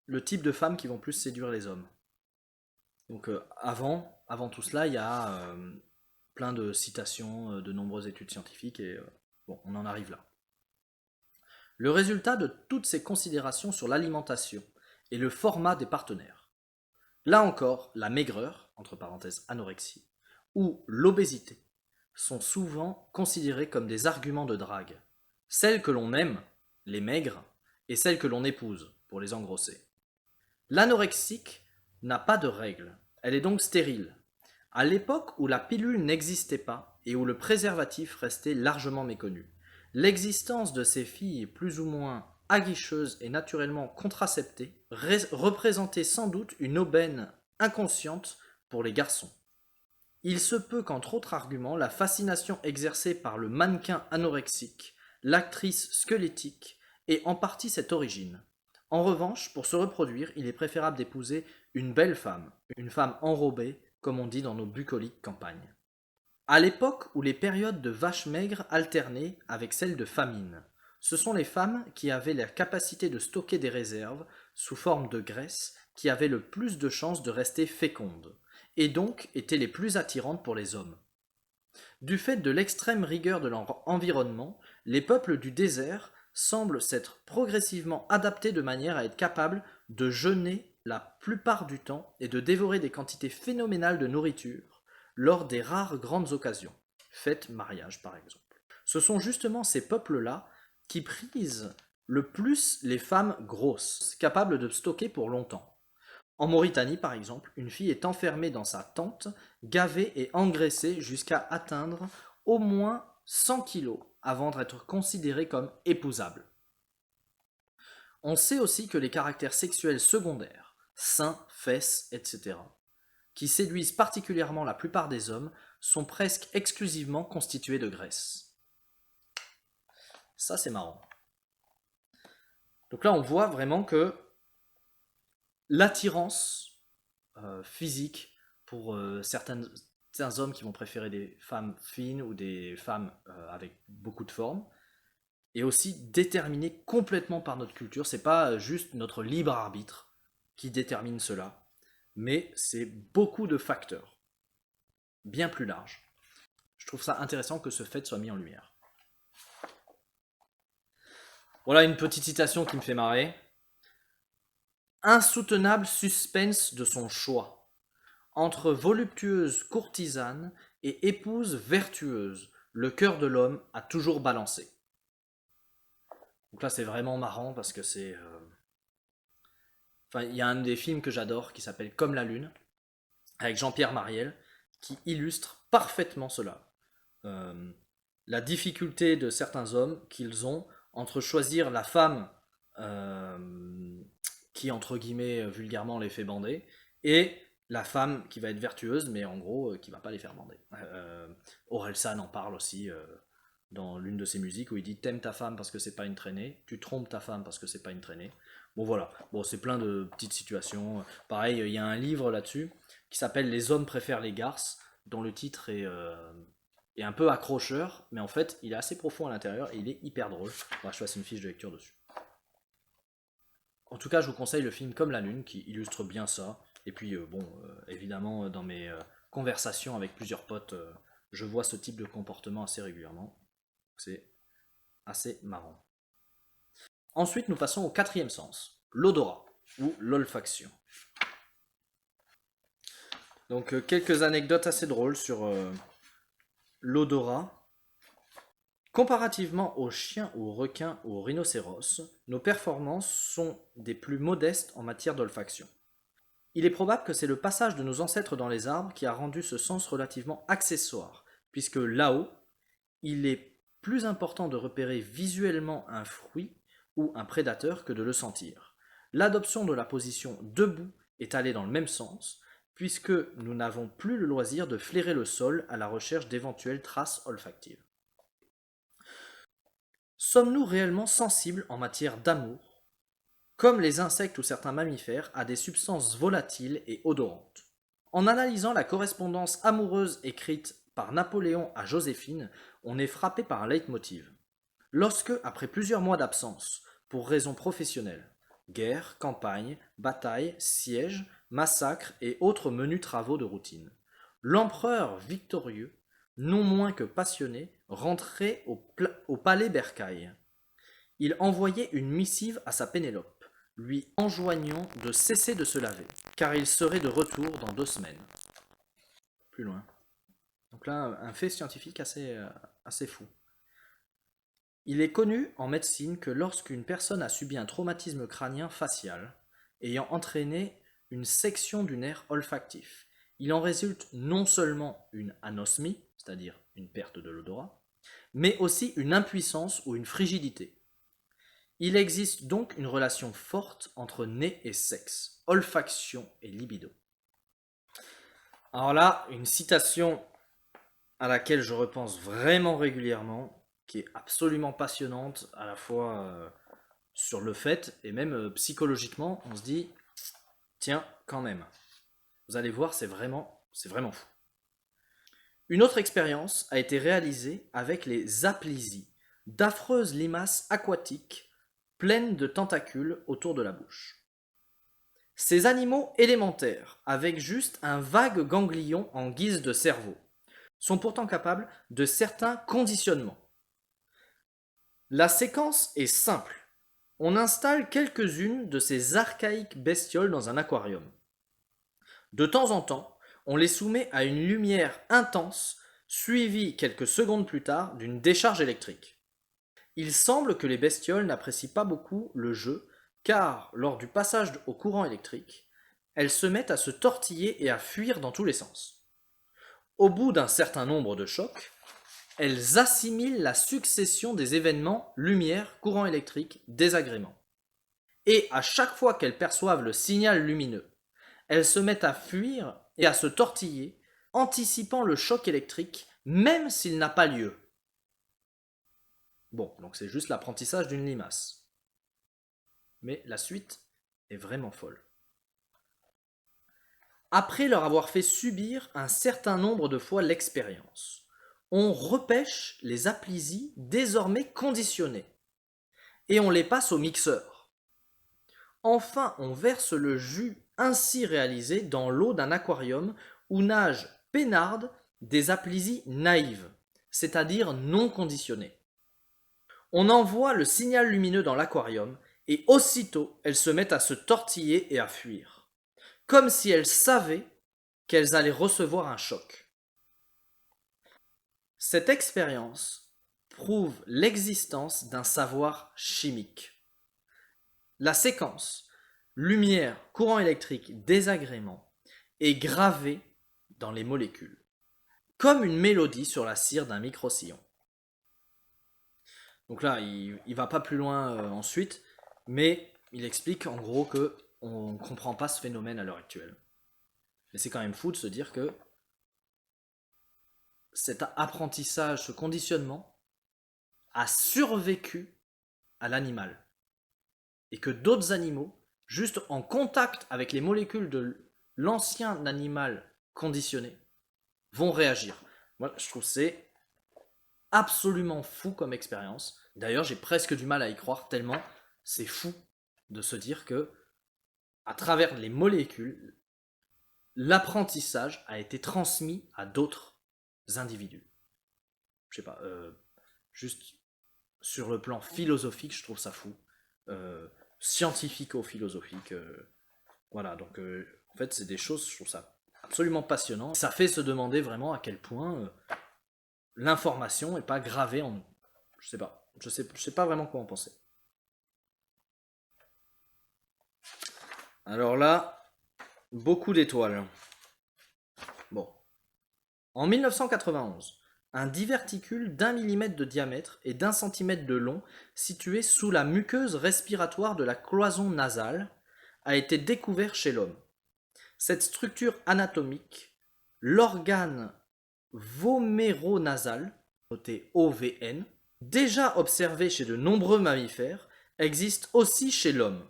le type de femmes qui vont plus séduire les hommes. Donc avant tout cela, il y a plein de citations de nombreuses études scientifiques, et bon, on en arrive là. Le résultat de toutes ces considérations sur l'alimentation et le format des partenaires. Là encore, la maigreur, entre parenthèses anorexie, ou l'obésité sont souvent considérées comme des arguments de drague. Celles que l'on aime, les maigres, et celles que l'on épouse, pour les engrosser. L'anorexique n'a pas de règles, elle est donc stérile. À l'époque où la pilule n'existait pas et où le préservatif restait largement méconnu, l'existence de ces filles plus ou moins aguicheuses et naturellement contraceptées représentait sans doute une aubaine inconsciente pour les garçons. Il se peut qu'entre autres arguments, la fascination exercée par le mannequin anorexique, l'actrice squelettique, ait en partie cette origine. En revanche, pour se reproduire, il est préférable d'épouser une belle femme, une femme enrobée, comme on dit dans nos bucoliques campagnes. À l'époque où les périodes de vaches maigres alternaient avec celles de famine, ce sont les femmes qui avaient la capacité de stocker des réserves sous forme de graisse qui avaient le plus de chances de rester fécondes, et donc étaient les plus attirantes pour les hommes. Du fait de l'extrême rigueur de leur environnement, les peuples du désert semblent s'être progressivement adaptés de manière à être capables de jeûner la plupart du temps et de dévorer des quantités phénoménales de nourriture lors des rares grandes occasions, fêtes, mariages par exemple. Ce sont justement ces peuples-là qui prisent le plus les femmes grosses, capables de stocker pour longtemps. En Mauritanie, par exemple, une fille est enfermée dans sa tente, gavée et engraissée jusqu'à atteindre au moins 100 kilos avant d'être considérée comme épousable. On sait aussi que les caractères sexuels secondaires, seins, fesses, etc., qui séduisent particulièrement la plupart des hommes, sont presque exclusivement constitués de graisse. Ça, c'est marrant. Donc là, on voit vraiment que l'attirance physique pour certains hommes qui vont préférer des femmes fines ou des femmes avec beaucoup de forme est aussi déterminée complètement par notre culture. C'est pas juste notre libre arbitre qui détermine cela, mais c'est beaucoup de facteurs bien plus larges. Je trouve ça intéressant que ce fait soit mis en lumière. Voilà une petite citation qui me fait marrer. Insoutenable suspense de son choix. Entre voluptueuse courtisane et épouse vertueuse, le cœur de l'homme a toujours balancé. Donc là, c'est vraiment marrant parce que c'est. Enfin, il y a un des films que j'adore qui s'appelle Comme la Lune, avec Jean-Pierre Mariel, qui illustre parfaitement cela. La difficulté de certains hommes qu'ils ont entre choisir la femme qui, entre guillemets, vulgairement les fait bander, et la femme qui va être vertueuse, mais en gros, qui va pas les faire bander. Orelsan en parle aussi dans l'une de ses musiques, où il dit « T'aimes ta femme parce que c'est pas une traînée, tu trompes ta femme parce que c'est pas une traînée ». Bon voilà, bon, c'est plein de petites situations. Pareil, il y a un livre là-dessus qui s'appelle « Les hommes préfèrent les garces », dont le titre est un peu accrocheur, mais en fait, il est assez profond à l'intérieur et il est hyper drôle. Bon, je fasse une fiche de lecture dessus. En tout cas, je vous conseille le film Comme la Lune, qui illustre bien ça. Et puis, évidemment, dans mes conversations avec plusieurs potes, je vois ce type de comportement assez régulièrement. C'est assez marrant. Ensuite, nous passons au quatrième sens, l'odorat ou l'olfaction. Donc quelques anecdotes assez drôles sur l'odorat. Comparativement aux chiens, aux requins ou aux rhinocéros, nos performances sont des plus modestes en matière d'olfaction. Il est probable que c'est le passage de nos ancêtres dans les arbres qui a rendu ce sens relativement accessoire, puisque là-haut, il est plus important de repérer visuellement un fruit ou un prédateur que de le sentir. L'adoption de la position debout est allée dans le même sens, puisque nous n'avons plus le loisir de flairer le sol à la recherche d'éventuelles traces olfactives. Sommes-nous réellement sensibles en matière d'amour, comme les insectes ou certains mammifères, à des substances volatiles et odorantes? En analysant la correspondance amoureuse écrite par Napoléon à Joséphine, on est frappé par un leitmotiv. Lorsque, après plusieurs mois d'absence, pour raisons professionnelles, guerre, campagne, bataille, siège, massacre et autres menus travaux de routine, l'empereur victorieux, non moins que passionné, rentrait au palais Bercail. Il envoyait une missive à sa Pénélope, lui enjoignant de cesser de se laver, car il serait de retour dans 2 semaines. Plus loin. Donc là, un fait scientifique assez fou. Il est connu en médecine que lorsqu'une personne a subi un traumatisme crânien facial, ayant entraîné une section du nerf olfactif, il en résulte non seulement une anosmie, c'est-à-dire une perte de l'odorat, mais aussi une impuissance ou une frigidité. Il existe donc une relation forte entre nez et sexe, olfaction et libido. Alors là, une citation à laquelle je repense vraiment régulièrement, qui est absolument passionnante, à la fois sur le fait, et même psychologiquement, on se dit, tiens, quand même. Vous allez voir, c'est vraiment fou. Une autre expérience a été réalisée avec les aplysies, d'affreuses limaces aquatiques pleines de tentacules autour de la bouche. Ces animaux élémentaires, avec juste un vague ganglion en guise de cerveau, sont pourtant capables de certains conditionnements. La séquence est simple. On installe quelques-unes de ces archaïques bestioles dans un aquarium. De temps en temps, on les soumet à une lumière intense, suivie quelques secondes plus tard d'une décharge électrique. Il semble que les bestioles n'apprécient pas beaucoup le jeu, car lors du passage au courant électrique, elles se mettent à se tortiller et à fuir dans tous les sens. Au bout d'un certain nombre de chocs, elles assimilent la succession des événements lumière, courant électrique, désagrément. Et à chaque fois qu'elles perçoivent le signal lumineux, elles se mettent à fuir et à se tortiller, anticipant le choc électrique, même s'il n'a pas lieu. Bon, donc c'est juste l'apprentissage d'une limace. Mais la suite est vraiment folle. Après leur avoir fait subir un certain nombre de fois l'expérience, on repêche les aplysies désormais conditionnées et on les passe au mixeur. Enfin, on verse le jus ainsi réalisé dans l'eau d'un aquarium où nagent peinardes des aplysies naïves, c'est-à-dire non conditionnées. On envoie le signal lumineux dans l'aquarium et aussitôt elles se mettent à se tortiller et à fuir, comme si elles savaient qu'elles allaient recevoir un choc. Cette expérience prouve l'existence d'un savoir chimique. La séquence lumière, courant électrique, désagrément est gravée dans les molécules, comme une mélodie sur la cire d'un micro-sillon. Donc là, il va pas plus loin ensuite, mais il explique en gros que on ne comprend pas ce phénomène à l'heure actuelle. Mais c'est quand même fou de se dire que cet apprentissage, ce conditionnement, a survécu à l'animal. Et que d'autres animaux, juste en contact avec les molécules de l'ancien animal conditionné, vont réagir. Moi, je trouve que c'est absolument fou comme expérience. D'ailleurs, j'ai presque du mal à y croire tellement c'est fou de se dire que, à travers les molécules, l'apprentissage a été transmis à d'autres individus. Je sais pas, juste sur le plan philosophique, je trouve ça fou. Scientifico-philosophique. Voilà, donc en fait, c'est des choses, je trouve ça absolument passionnant. Ça fait se demander vraiment à quel point l'information n'est pas gravée en nous. Je sais pas. Je sais pas vraiment quoi en penser. Alors là, beaucoup d'étoiles. Bon. En 1991, un diverticule d'1 millimètre de diamètre et d'1 centimètre de long, situé sous la muqueuse respiratoire de la cloison nasale, a été découvert chez l'homme. Cette structure anatomique, l'organe voméronasal, noté OVN, déjà observé chez de nombreux mammifères, existe aussi chez l'homme.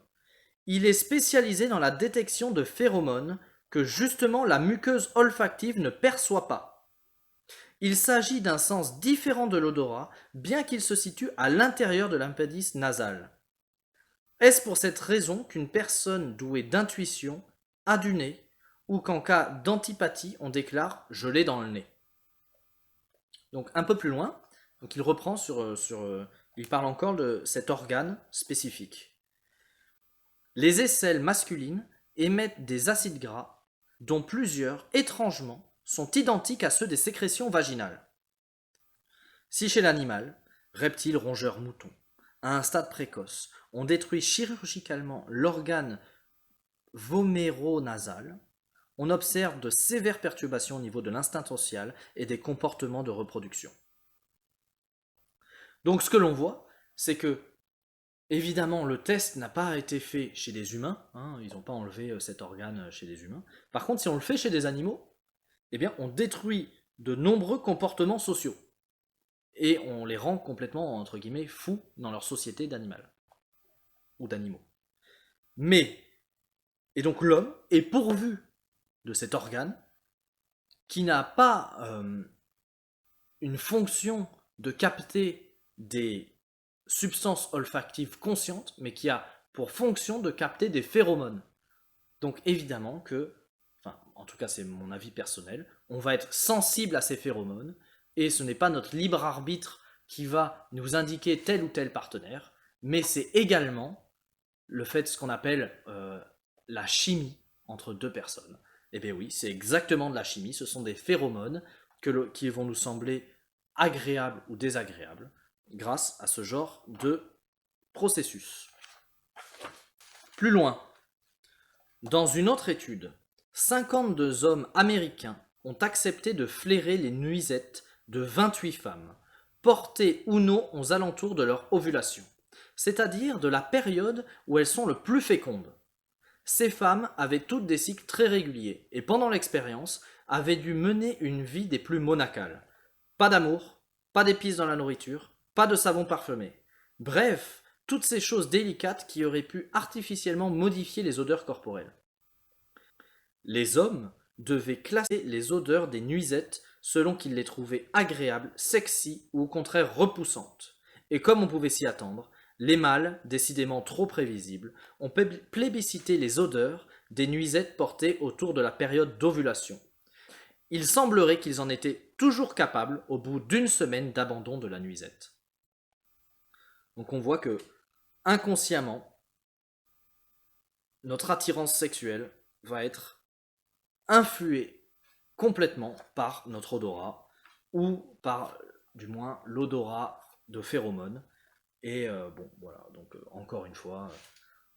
Il est spécialisé dans la détection de phéromones que justement la muqueuse olfactive ne perçoit pas. Il s'agit d'un sens différent de l'odorat, bien qu'il se situe à l'intérieur de l'appendice nasal. Est-ce pour cette raison qu'une personne douée d'intuition a du nez, ou qu'en cas d'antipathie, on déclare « je l'ai dans le nez ». Donc un peu plus loin, donc il reprend il parle encore de cet organe spécifique. Les aisselles masculines émettent des acides gras, dont plusieurs, étrangement, sont identiques à ceux des sécrétions vaginales. Si chez l'animal, reptile, rongeur, mouton, à un stade précoce, on détruit chirurgicalement l'organe voméronasal, on observe de sévères perturbations au niveau de l'instinct social et des comportements de reproduction. Donc ce que l'on voit, c'est que, évidemment, le test n'a pas été fait chez des humains, hein, ils n'ont pas enlevé cet organe chez des humains. Par contre, si on le fait chez des animaux, eh bien, on détruit de nombreux comportements sociaux. Et on les rend complètement, entre guillemets, fous dans leur société d'animal. Ou d'animaux. Et donc l'homme est pourvu de cet organe qui n'a pas une fonction de capter des substances olfactives conscientes, mais qui a pour fonction de capter des phéromones. Donc évidemment que, enfin en tout cas c'est mon avis personnel, on va être sensible à ces phéromones, et ce n'est pas notre libre arbitre qui va nous indiquer tel ou tel partenaire, mais c'est également le fait de ce qu'on appelle la chimie entre deux personnes. Eh bien oui, c'est exactement de la chimie, ce sont des phéromones qui vont nous sembler agréables ou désagréables grâce à ce genre de processus. Plus loin, dans une autre étude, 52 hommes américains ont accepté de flairer les nuisettes de 28 femmes, portées ou non aux alentours de leur ovulation, c'est-à-dire de la période où elles sont le plus fécondes. Ces femmes avaient toutes des cycles très réguliers et pendant l'expérience avaient dû mener une vie des plus monacales. Pas d'amour, pas d'épices dans la nourriture, pas de savon parfumé. Bref, toutes ces choses délicates qui auraient pu artificiellement modifier les odeurs corporelles. Les hommes devaient classer les odeurs des nuisettes selon qu'ils les trouvaient agréables, sexy ou au contraire repoussantes. Et comme on pouvait s'y attendre, les mâles, décidément trop prévisibles, ont plébiscité les odeurs des nuisettes portées autour de la période d'ovulation. Il semblerait qu'ils en étaient toujours capables au bout d'une semaine d'abandon de la nuisette. Donc on voit que, inconsciemment, notre attirance sexuelle va être influée complètement par notre odorat, ou par, du moins, l'odorat de phéromones. Et bon, voilà, donc encore une fois,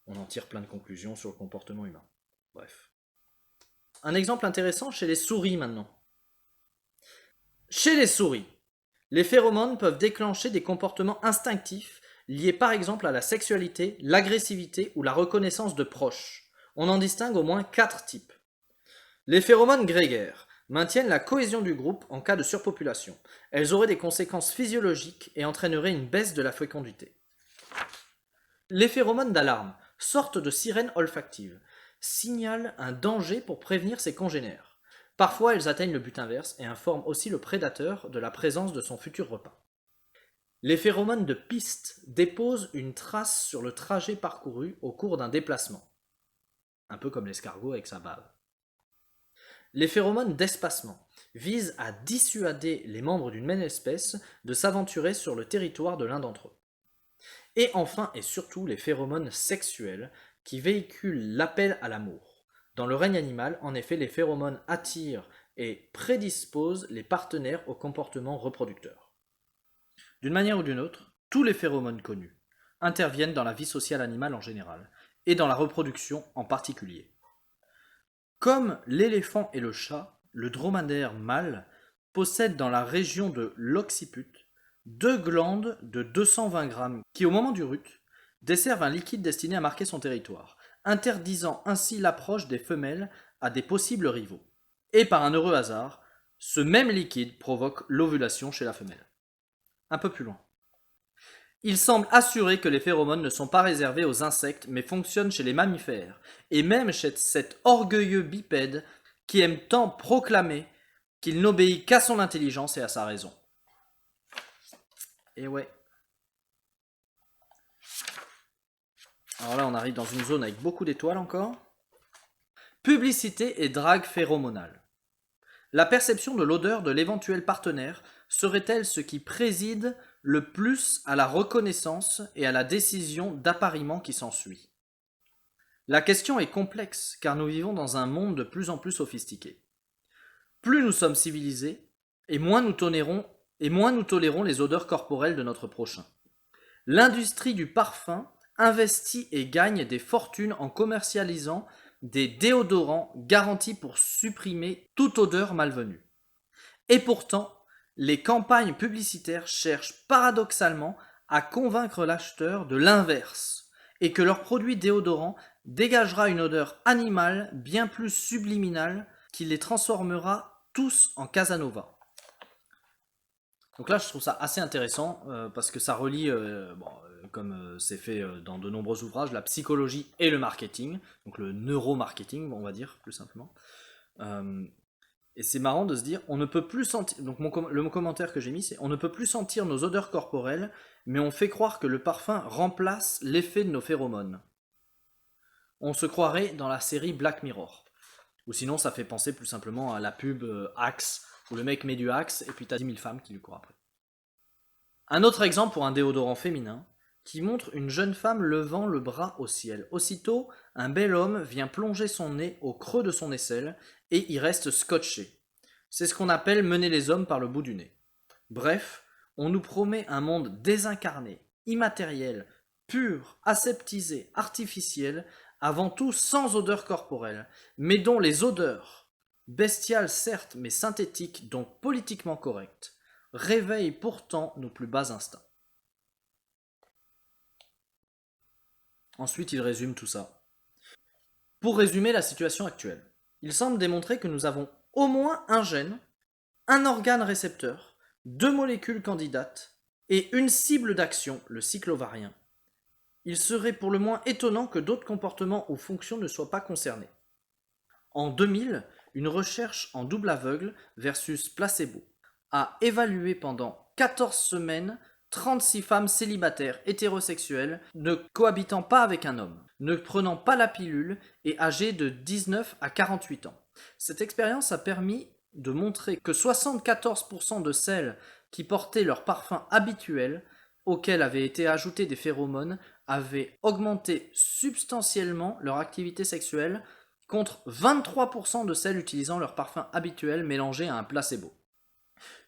on en tire plein de conclusions sur le comportement humain. Bref. Un exemple intéressant chez les souris maintenant. Chez les souris, les phéromones peuvent déclencher des comportements instinctifs liés par exemple à la sexualité, l'agressivité ou la reconnaissance de proches. On en distingue au moins 4 types. Les phéromones grégaires maintiennent la cohésion du groupe en cas de surpopulation. Elles auraient des conséquences physiologiques et entraîneraient une baisse de la fécondité. Les phéromones d'alarme, sortes de sirènes olfactives, signalent un danger pour prévenir ses congénères. Parfois, elles atteignent le but inverse et informent aussi le prédateur de la présence de son futur repas. Les phéromones de piste déposent une trace sur le trajet parcouru au cours d'un déplacement, un peu comme l'escargot avec sa bave. Les phéromones d'espacement visent à dissuader les membres d'une même espèce de s'aventurer sur le territoire de l'un d'entre eux. Et enfin et surtout les phéromones sexuels qui véhiculent l'appel à l'amour. Dans le règne animal, en effet, les phéromones attirent et prédisposent les partenaires au comportement reproducteur. D'une manière ou d'une autre, tous les phéromones connus interviennent dans la vie sociale animale en général, et dans la reproduction en particulier. Comme l'éléphant et le chat, le dromadaire mâle possède dans la région de l'occiput deux glandes de 220 grammes qui, au moment du rut, desservent un liquide destiné à marquer son territoire, interdisant ainsi l'approche des femelles à des possibles rivaux. Et par un heureux hasard, ce même liquide provoque l'ovulation chez la femelle. Un peu plus loin. Il semble assurer que les phéromones ne sont pas réservés aux insectes mais fonctionnent chez les mammifères, et même chez cet orgueilleux bipède qui aime tant proclamer qu'il n'obéit qu'à son intelligence et à sa raison. Et ouais. Alors là, on arrive dans une zone avec beaucoup d'étoiles encore. Publicité et drague phéromonale. La perception de l'odeur de l'éventuel partenaire serait-elle ce qui préside le plus à la reconnaissance et à la décision d'appariement qui s'ensuit? La question est complexe car nous vivons dans un monde de plus en plus sophistiqué. Plus nous sommes civilisés, et moins nous tolérons les odeurs corporelles de notre prochain. L'industrie du parfum investit et gagne des fortunes en commercialisant des déodorants garantis pour supprimer toute odeur malvenue. Et pourtant, les campagnes publicitaires cherchent paradoxalement à convaincre l'acheteur de l'inverse, et que leur produit déodorant dégagera une odeur animale bien plus subliminale qui les transformera tous en Casanova. Donc là, je trouve ça assez intéressant parce que ça relie, comme c'est fait dans de nombreux ouvrages, la psychologie et le marketing, donc le neuromarketing, on va dire plus simplement. Et c'est marrant de se dire, on ne peut plus sentir. Donc le commentaire que j'ai mis, c'est on ne peut plus sentir nos odeurs corporelles, mais on fait croire que le parfum remplace l'effet de nos phéromones. On se croirait dans la série Black Mirror. Ou sinon, ça fait penser plus simplement à la pub Axe, où le mec met du Axe et puis t'as 10 000 femmes qui lui courent après. Un autre exemple pour un déodorant féminin, qui montre une jeune femme levant le bras au ciel. Aussitôt, un bel homme vient plonger son nez au creux de son aisselle et y reste scotché. C'est ce qu'on appelle mener les hommes par le bout du nez. Bref, on nous promet un monde désincarné, immatériel, pur, aseptisé, artificiel, avant tout sans odeur corporelle, mais dont les odeurs, bestiales certes mais synthétiques donc politiquement correctes, réveillent pourtant nos plus bas instincts. Ensuite, il résume tout ça. Pour résumer la situation actuelle, il semble démontrer que nous avons au moins un gène, un organe récepteur, deux molécules candidates et une cible d'action, le cycle ovarien. Il serait pour le moins étonnant que d'autres comportements ou fonctions ne soient pas concernés. En 2000, une recherche en double aveugle versus placebo a évalué pendant 14 semaines 36 femmes célibataires hétérosexuelles ne cohabitant pas avec un homme, ne prenant pas la pilule et âgées de 19 à 48 ans. Cette expérience a permis de montrer que 74% de celles qui portaient leur parfum habituel, auquel avaient été ajoutés des phéromones, avaient augmenté substantiellement leur activité sexuelle contre 23% de celles utilisant leur parfum habituel mélangé à un placebo.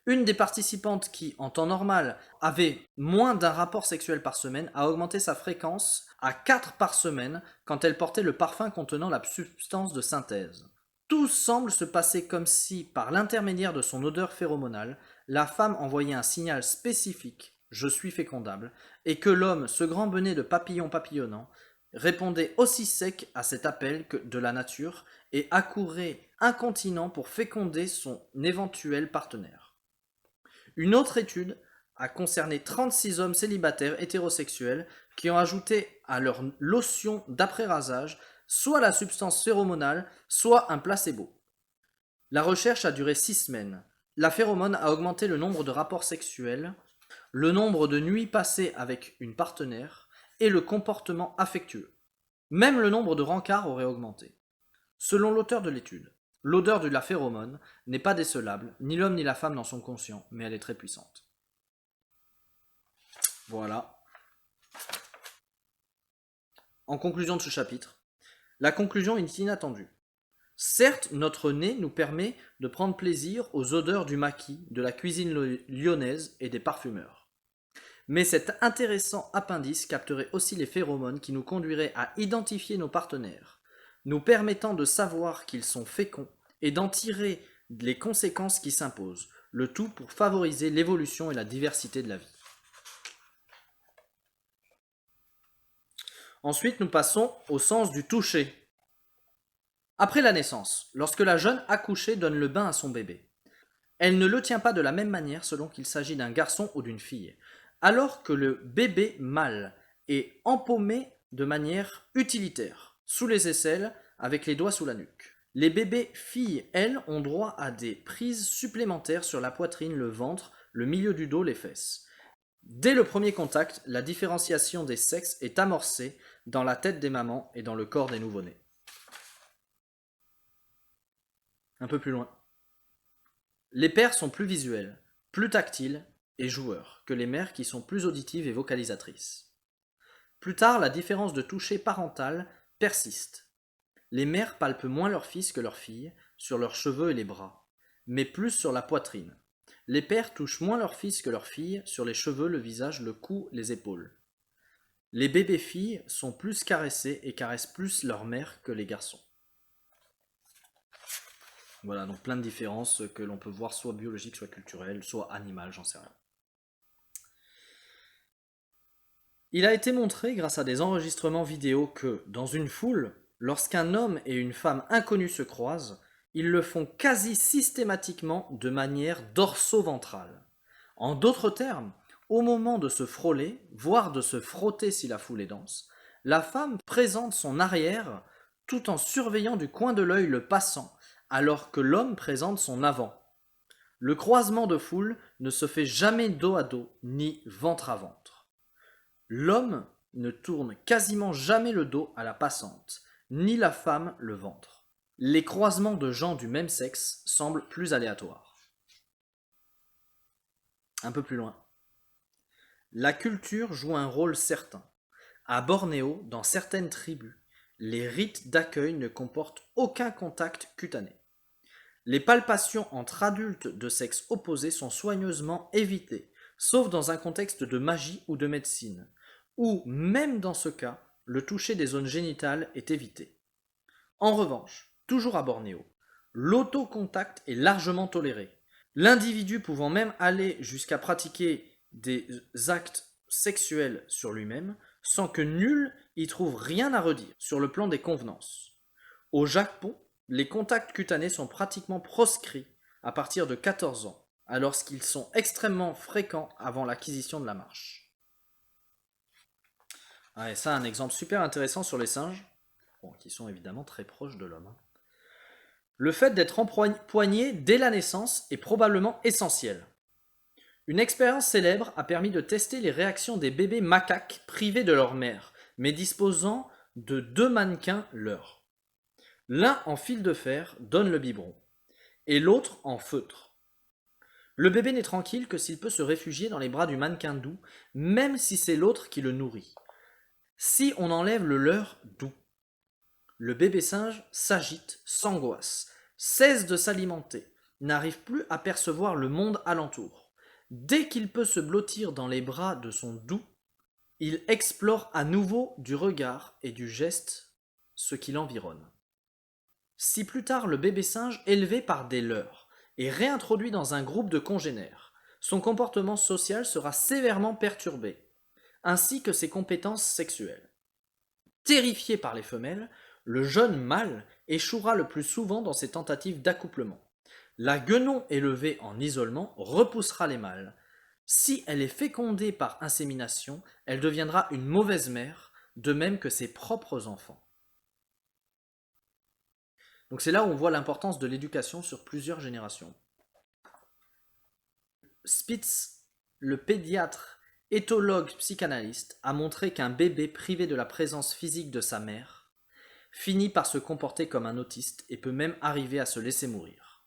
Une des participantes qui, en temps normal, avait moins d'un rapport sexuel par semaine a augmenté sa fréquence à 4 par semaine quand elle portait le parfum contenant la substance de synthèse. Tout semble se passer comme si, par l'intermédiaire de son odeur phéromonale, la femme envoyait un signal spécifique « je suis fécondable » et que l'homme, ce grand bonnet de papillon papillonnant, répondait aussi sec à cet appel que de la nature et accourait incontinent pour féconder son éventuel partenaire. Une autre étude a concerné 36 hommes célibataires hétérosexuels qui ont ajouté à leur lotion d'après-rasage soit la substance phéromonale, soit un placebo. La recherche a duré 6 semaines. La phéromone a augmenté le nombre de rapports sexuels, le nombre de nuits passées avec une partenaire et le comportement affectueux. Même le nombre de rencarts aurait augmenté. Selon l'auteur de l'étude, l'odeur de la phéromone n'est pas décelable, ni l'homme ni la femme n'en sont conscients, mais elle est très puissante. Voilà. En conclusion de ce chapitre, la conclusion est inattendue. Certes, notre nez nous permet de prendre plaisir aux odeurs du maquis, de la cuisine lyonnaise et des parfumeurs. Mais cet intéressant appendice capterait aussi les phéromones qui nous conduiraient à identifier nos partenaires, nous permettant de savoir qu'ils sont féconds et d'en tirer les conséquences qui s'imposent, le tout pour favoriser l'évolution et la diversité de la vie. Ensuite, nous passons au sens du toucher. Après la naissance, lorsque la jeune accouchée donne le bain à son bébé, elle ne le tient pas de la même manière selon qu'il s'agit d'un garçon ou d'une fille, alors que le bébé mâle est empaumé de manière utilitaire, sous les aisselles, avec les doigts sous la nuque. Les bébés filles, elles, ont droit à des prises supplémentaires sur la poitrine, le ventre, le milieu du dos, les fesses. Dès le premier contact, la différenciation des sexes est amorcée dans la tête des mamans et dans le corps des nouveau-nés. Un peu plus loin. Les pères sont plus visuels, plus tactiles et joueurs que les mères qui sont plus auditives et vocalisatrices. Plus tard, la différence de toucher parental persiste. Les mères palpent moins leur fils que leurs filles, sur leurs cheveux et les bras, mais plus sur la poitrine. Les pères touchent moins leur fils que leurs filles, sur les cheveux, le visage, le cou, les épaules. Les bébés filles sont plus caressés et caressent plus leur mère que les garçons. Voilà, donc plein de différences que l'on peut voir soit biologiques, soit culturelles, soit animales, j'en sais rien. Il a été montré grâce à des enregistrements vidéo que, dans une foule, lorsqu'un homme et une femme inconnus se croisent, ils le font quasi systématiquement de manière dorso-ventrale. En d'autres termes, au moment de se frôler, voire de se frotter si la foule est dense, la femme présente son arrière tout en surveillant du coin de l'œil le passant, alors que l'homme présente son avant. Le croisement de foule ne se fait jamais dos à dos, ni ventre à ventre. L'homme ne tourne quasiment jamais le dos à la passante, ni la femme le ventre. Les croisements de gens du même sexe semblent plus aléatoires. Un peu plus loin. La culture joue un rôle certain. À Bornéo, dans certaines tribus, les rites d'accueil ne comportent aucun contact cutané. Les palpations entre adultes de sexe opposé sont soigneusement évitées, sauf dans un contexte de magie ou de médecine, où, même dans ce cas, le toucher des zones génitales est évité. En revanche, toujours à Bornéo, l'autocontact est largement toléré, l'individu pouvant même aller jusqu'à pratiquer des actes sexuels sur lui-même, sans que nul y trouve rien à redire sur le plan des convenances. Au Japon, les contacts cutanés sont pratiquement proscrits à partir de 14 ans, alors qu'ils sont extrêmement fréquents avant l'acquisition de la marche. Ah, et ça, un exemple super intéressant sur les singes, qui sont évidemment très proches de l'homme. Le fait d'être empoigné dès la naissance est probablement essentiel. Une expérience célèbre a permis de tester les réactions des bébés macaques privés de leur mère, mais disposant de 2 mannequins leurs. L'un en fil de fer donne le biberon, et l'autre en feutre. Le bébé n'est tranquille que s'il peut se réfugier dans les bras du mannequin doux, même si c'est l'autre qui le nourrit. Si on enlève le leur doux, le bébé singe s'agite, s'angoisse, cesse de s'alimenter, n'arrive plus à percevoir le monde alentour. Dès qu'il peut se blottir dans les bras de son doux, il explore à nouveau du regard et du geste ce qui l'environne. Si plus tard le bébé singe, élevé par des leurs, est réintroduit dans un groupe de congénères, son comportement social sera sévèrement perturbé, ainsi que ses compétences sexuelles. Terrifié par les femelles, le jeune mâle échouera le plus souvent dans ses tentatives d'accouplement. La guenon élevée en isolement repoussera les mâles. Si elle est fécondée par insémination, elle deviendra une mauvaise mère, de même que ses propres enfants. Donc c'est là où on voit l'importance de l'éducation sur plusieurs générations. Spitz, le pédiatre éthologue psychanalyste, a montré qu'un bébé privé de la présence physique de sa mère finit par se comporter comme un autiste et peut même arriver à se laisser mourir.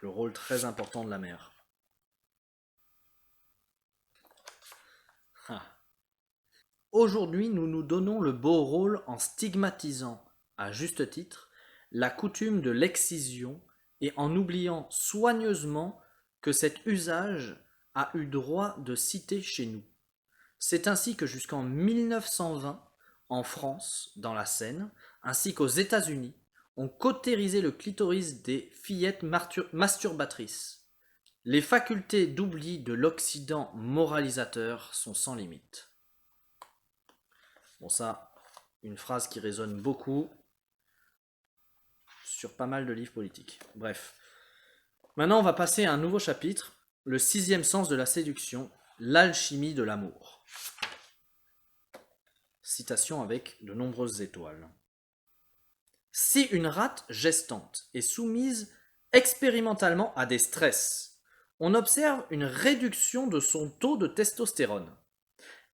Le rôle très important de la mère. Aujourd'hui, nous nous donnons le beau rôle en stigmatisant, à juste titre, la coutume de l'excision et en oubliant soigneusement que cet usage a eu droit de cité chez nous. C'est ainsi que jusqu'en 1920, en France, dans la Seine, ainsi qu'aux États-Unis, on cautérisait le clitoris des fillettes masturbatrices. Les facultés d'oubli de l'Occident moralisateur sont sans limite. Bon, ça, une phrase qui résonne beaucoup sur pas mal de livres politiques. Bref. Maintenant, on va passer à un nouveau chapitre, le 6e sens de la séduction, l'alchimie de l'amour. Citation avec de nombreuses étoiles. Si une rate gestante est soumise expérimentalement à des stress, on observe une réduction de son taux de testostérone.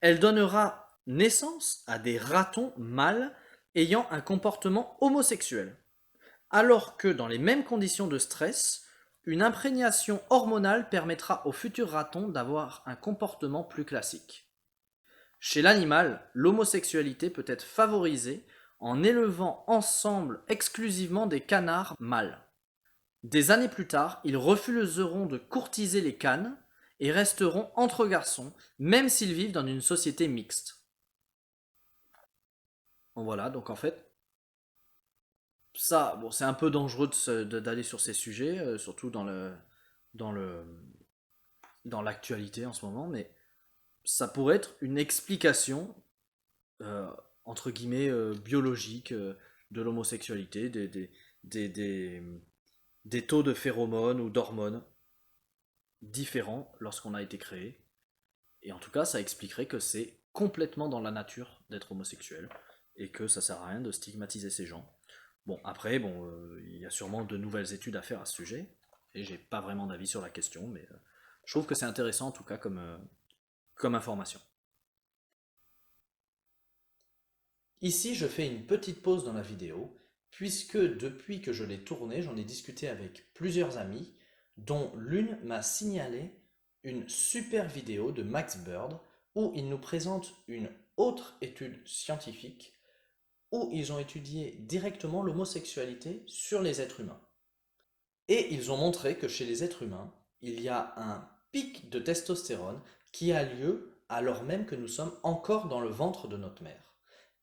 Elle donnera naissance à des ratons mâles ayant un comportement homosexuel, alors que dans les mêmes conditions de stress, une imprégnation hormonale permettra aux futurs ratons d'avoir un comportement plus classique. Chez l'animal, l'homosexualité peut être favorisée en élevant ensemble exclusivement des canards mâles. Des années plus tard, ils refuseront de courtiser les canes et resteront entre garçons, même s'ils vivent dans une société mixte. Bon, voilà, donc en fait, ça, bon, c'est un peu dangereux d'aller sur ces sujets, surtout dans le, dans l'actualité en ce moment, mais ça pourrait être une explication, euh, entre guillemets, biologique de l'homosexualité, des, des, des taux de phéromones ou d'hormones différents lorsqu'on a été créé. Et en tout cas, ça expliquerait que c'est complètement dans la nature d'être homosexuel et que ça sert à rien de stigmatiser ces gens. Bon, après, il y a sûrement de nouvelles études à faire à ce sujet, et j'ai pas vraiment d'avis sur la question, mais je trouve que c'est intéressant en tout cas comme information. Ici, je fais une petite pause dans la vidéo, puisque depuis que je l'ai tournée, j'en ai discuté avec plusieurs amis, dont l'une m'a signalé une super vidéo de Max Bird, où il nous présente une autre étude scientifique, où ils ont étudié directement l'homosexualité sur les êtres humains. Et ils ont montré que chez les êtres humains, il y a un pic de testostérone qui a lieu alors même que nous sommes encore dans le ventre de notre mère.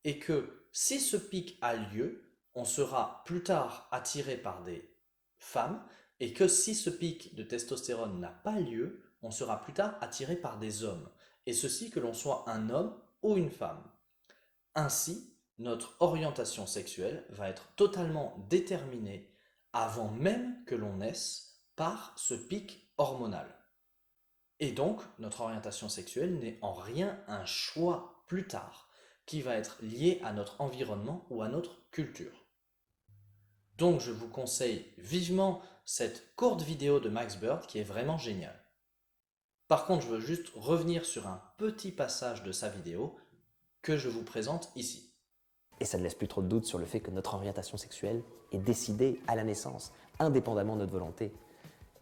Et que si ce pic a lieu, on sera plus tard attiré par des femmes, et que si ce pic de testostérone n'a pas lieu, on sera plus tard attiré par des hommes. Et ceci que l'on soit un homme ou une femme. Ainsi, notre orientation sexuelle va être totalement déterminée avant même que l'on naisse par ce pic hormonal. Et donc, notre orientation sexuelle n'est en rien un choix plus tard qui va être lié à notre environnement ou à notre culture. Donc, je vous conseille vivement cette courte vidéo de Max Bird qui est vraiment géniale. Par contre, je veux juste revenir sur un petit passage de sa vidéo que je vous présente ici. Et ça ne laisse plus trop de doute sur le fait que notre orientation sexuelle est décidée à la naissance, indépendamment de notre volonté,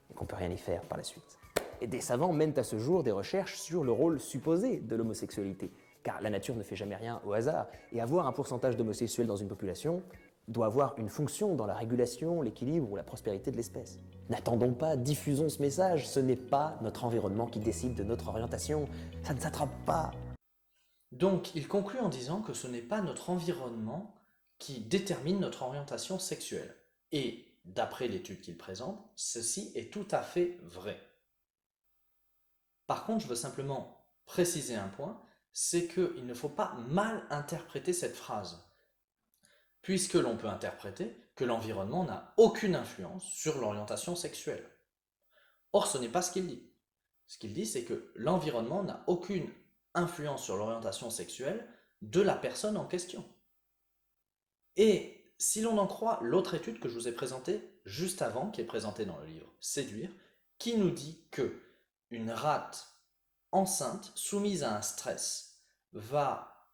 et qu'on ne peut rien y faire par la suite. Et des savants mènent à ce jour des recherches sur le rôle supposé de l'homosexualité, car la nature ne fait jamais rien au hasard, et avoir un pourcentage d'homosexuels dans une population doit avoir une fonction dans la régulation, l'équilibre ou la prospérité de l'espèce. N'attendons pas, diffusons ce message, ce n'est pas notre environnement qui décide de notre orientation, ça ne s'attrape pas. Donc, il conclut en disant que ce n'est pas notre environnement qui détermine notre orientation sexuelle. Et, d'après l'étude qu'il présente, ceci est tout à fait vrai. Par contre, je veux simplement préciser un point, c'est qu'il ne faut pas mal interpréter cette phrase, puisque l'on peut interpréter que l'environnement n'a aucune influence sur l'orientation sexuelle. Or, ce n'est pas ce qu'il dit. Ce qu'il dit, c'est que l'environnement n'a aucune influence sur l'orientation sexuelle de la personne en question. Et si l'on en croit l'autre étude que je vous ai présentée juste avant, qui est présentée dans le livre Séduire, qui nous dit que une rate enceinte soumise à un stress va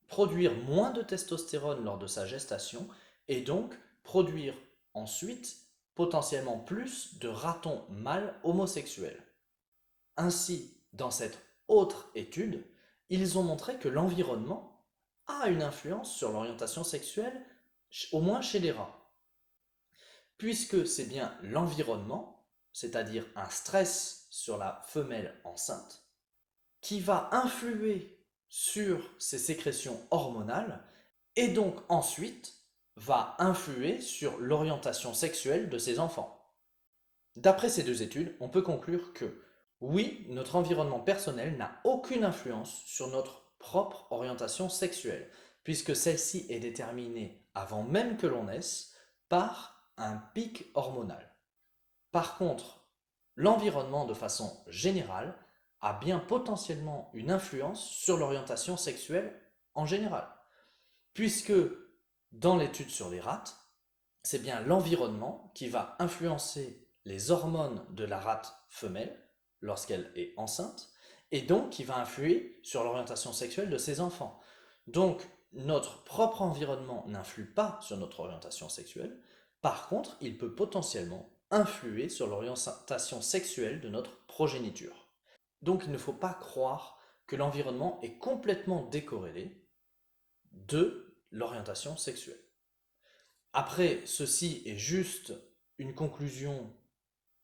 produire moins de testostérone lors de sa gestation et donc produire ensuite potentiellement plus de ratons mâles homosexuels. Ainsi, dans cette autre étude, ils ont montré que l'environnement a une influence sur l'orientation sexuelle, au moins chez les rats. Puisque c'est bien l'environnement, c'est-à-dire un stress sur la femelle enceinte, qui va influer sur ses sécrétions hormonales et donc ensuite va influer sur l'orientation sexuelle de ses enfants. D'après ces deux études, on peut conclure que oui, notre environnement personnel n'a aucune influence sur notre propre orientation sexuelle, puisque celle-ci est déterminée avant même que l'on naisse par un pic hormonal. Par contre, l'environnement de façon générale a bien potentiellement une influence sur l'orientation sexuelle en général, puisque dans l'étude sur les rats, c'est bien l'environnement qui va influencer les hormones de la rate femelle lorsqu'elle est enceinte, et donc qui va influer sur l'orientation sexuelle de ses enfants. Donc, notre propre environnement n'influe pas sur notre orientation sexuelle, par contre, il peut potentiellement influer sur l'orientation sexuelle de notre progéniture. Donc, il ne faut pas croire que l'environnement est complètement décorrélé de l'orientation sexuelle. Après, ceci est juste une conclusion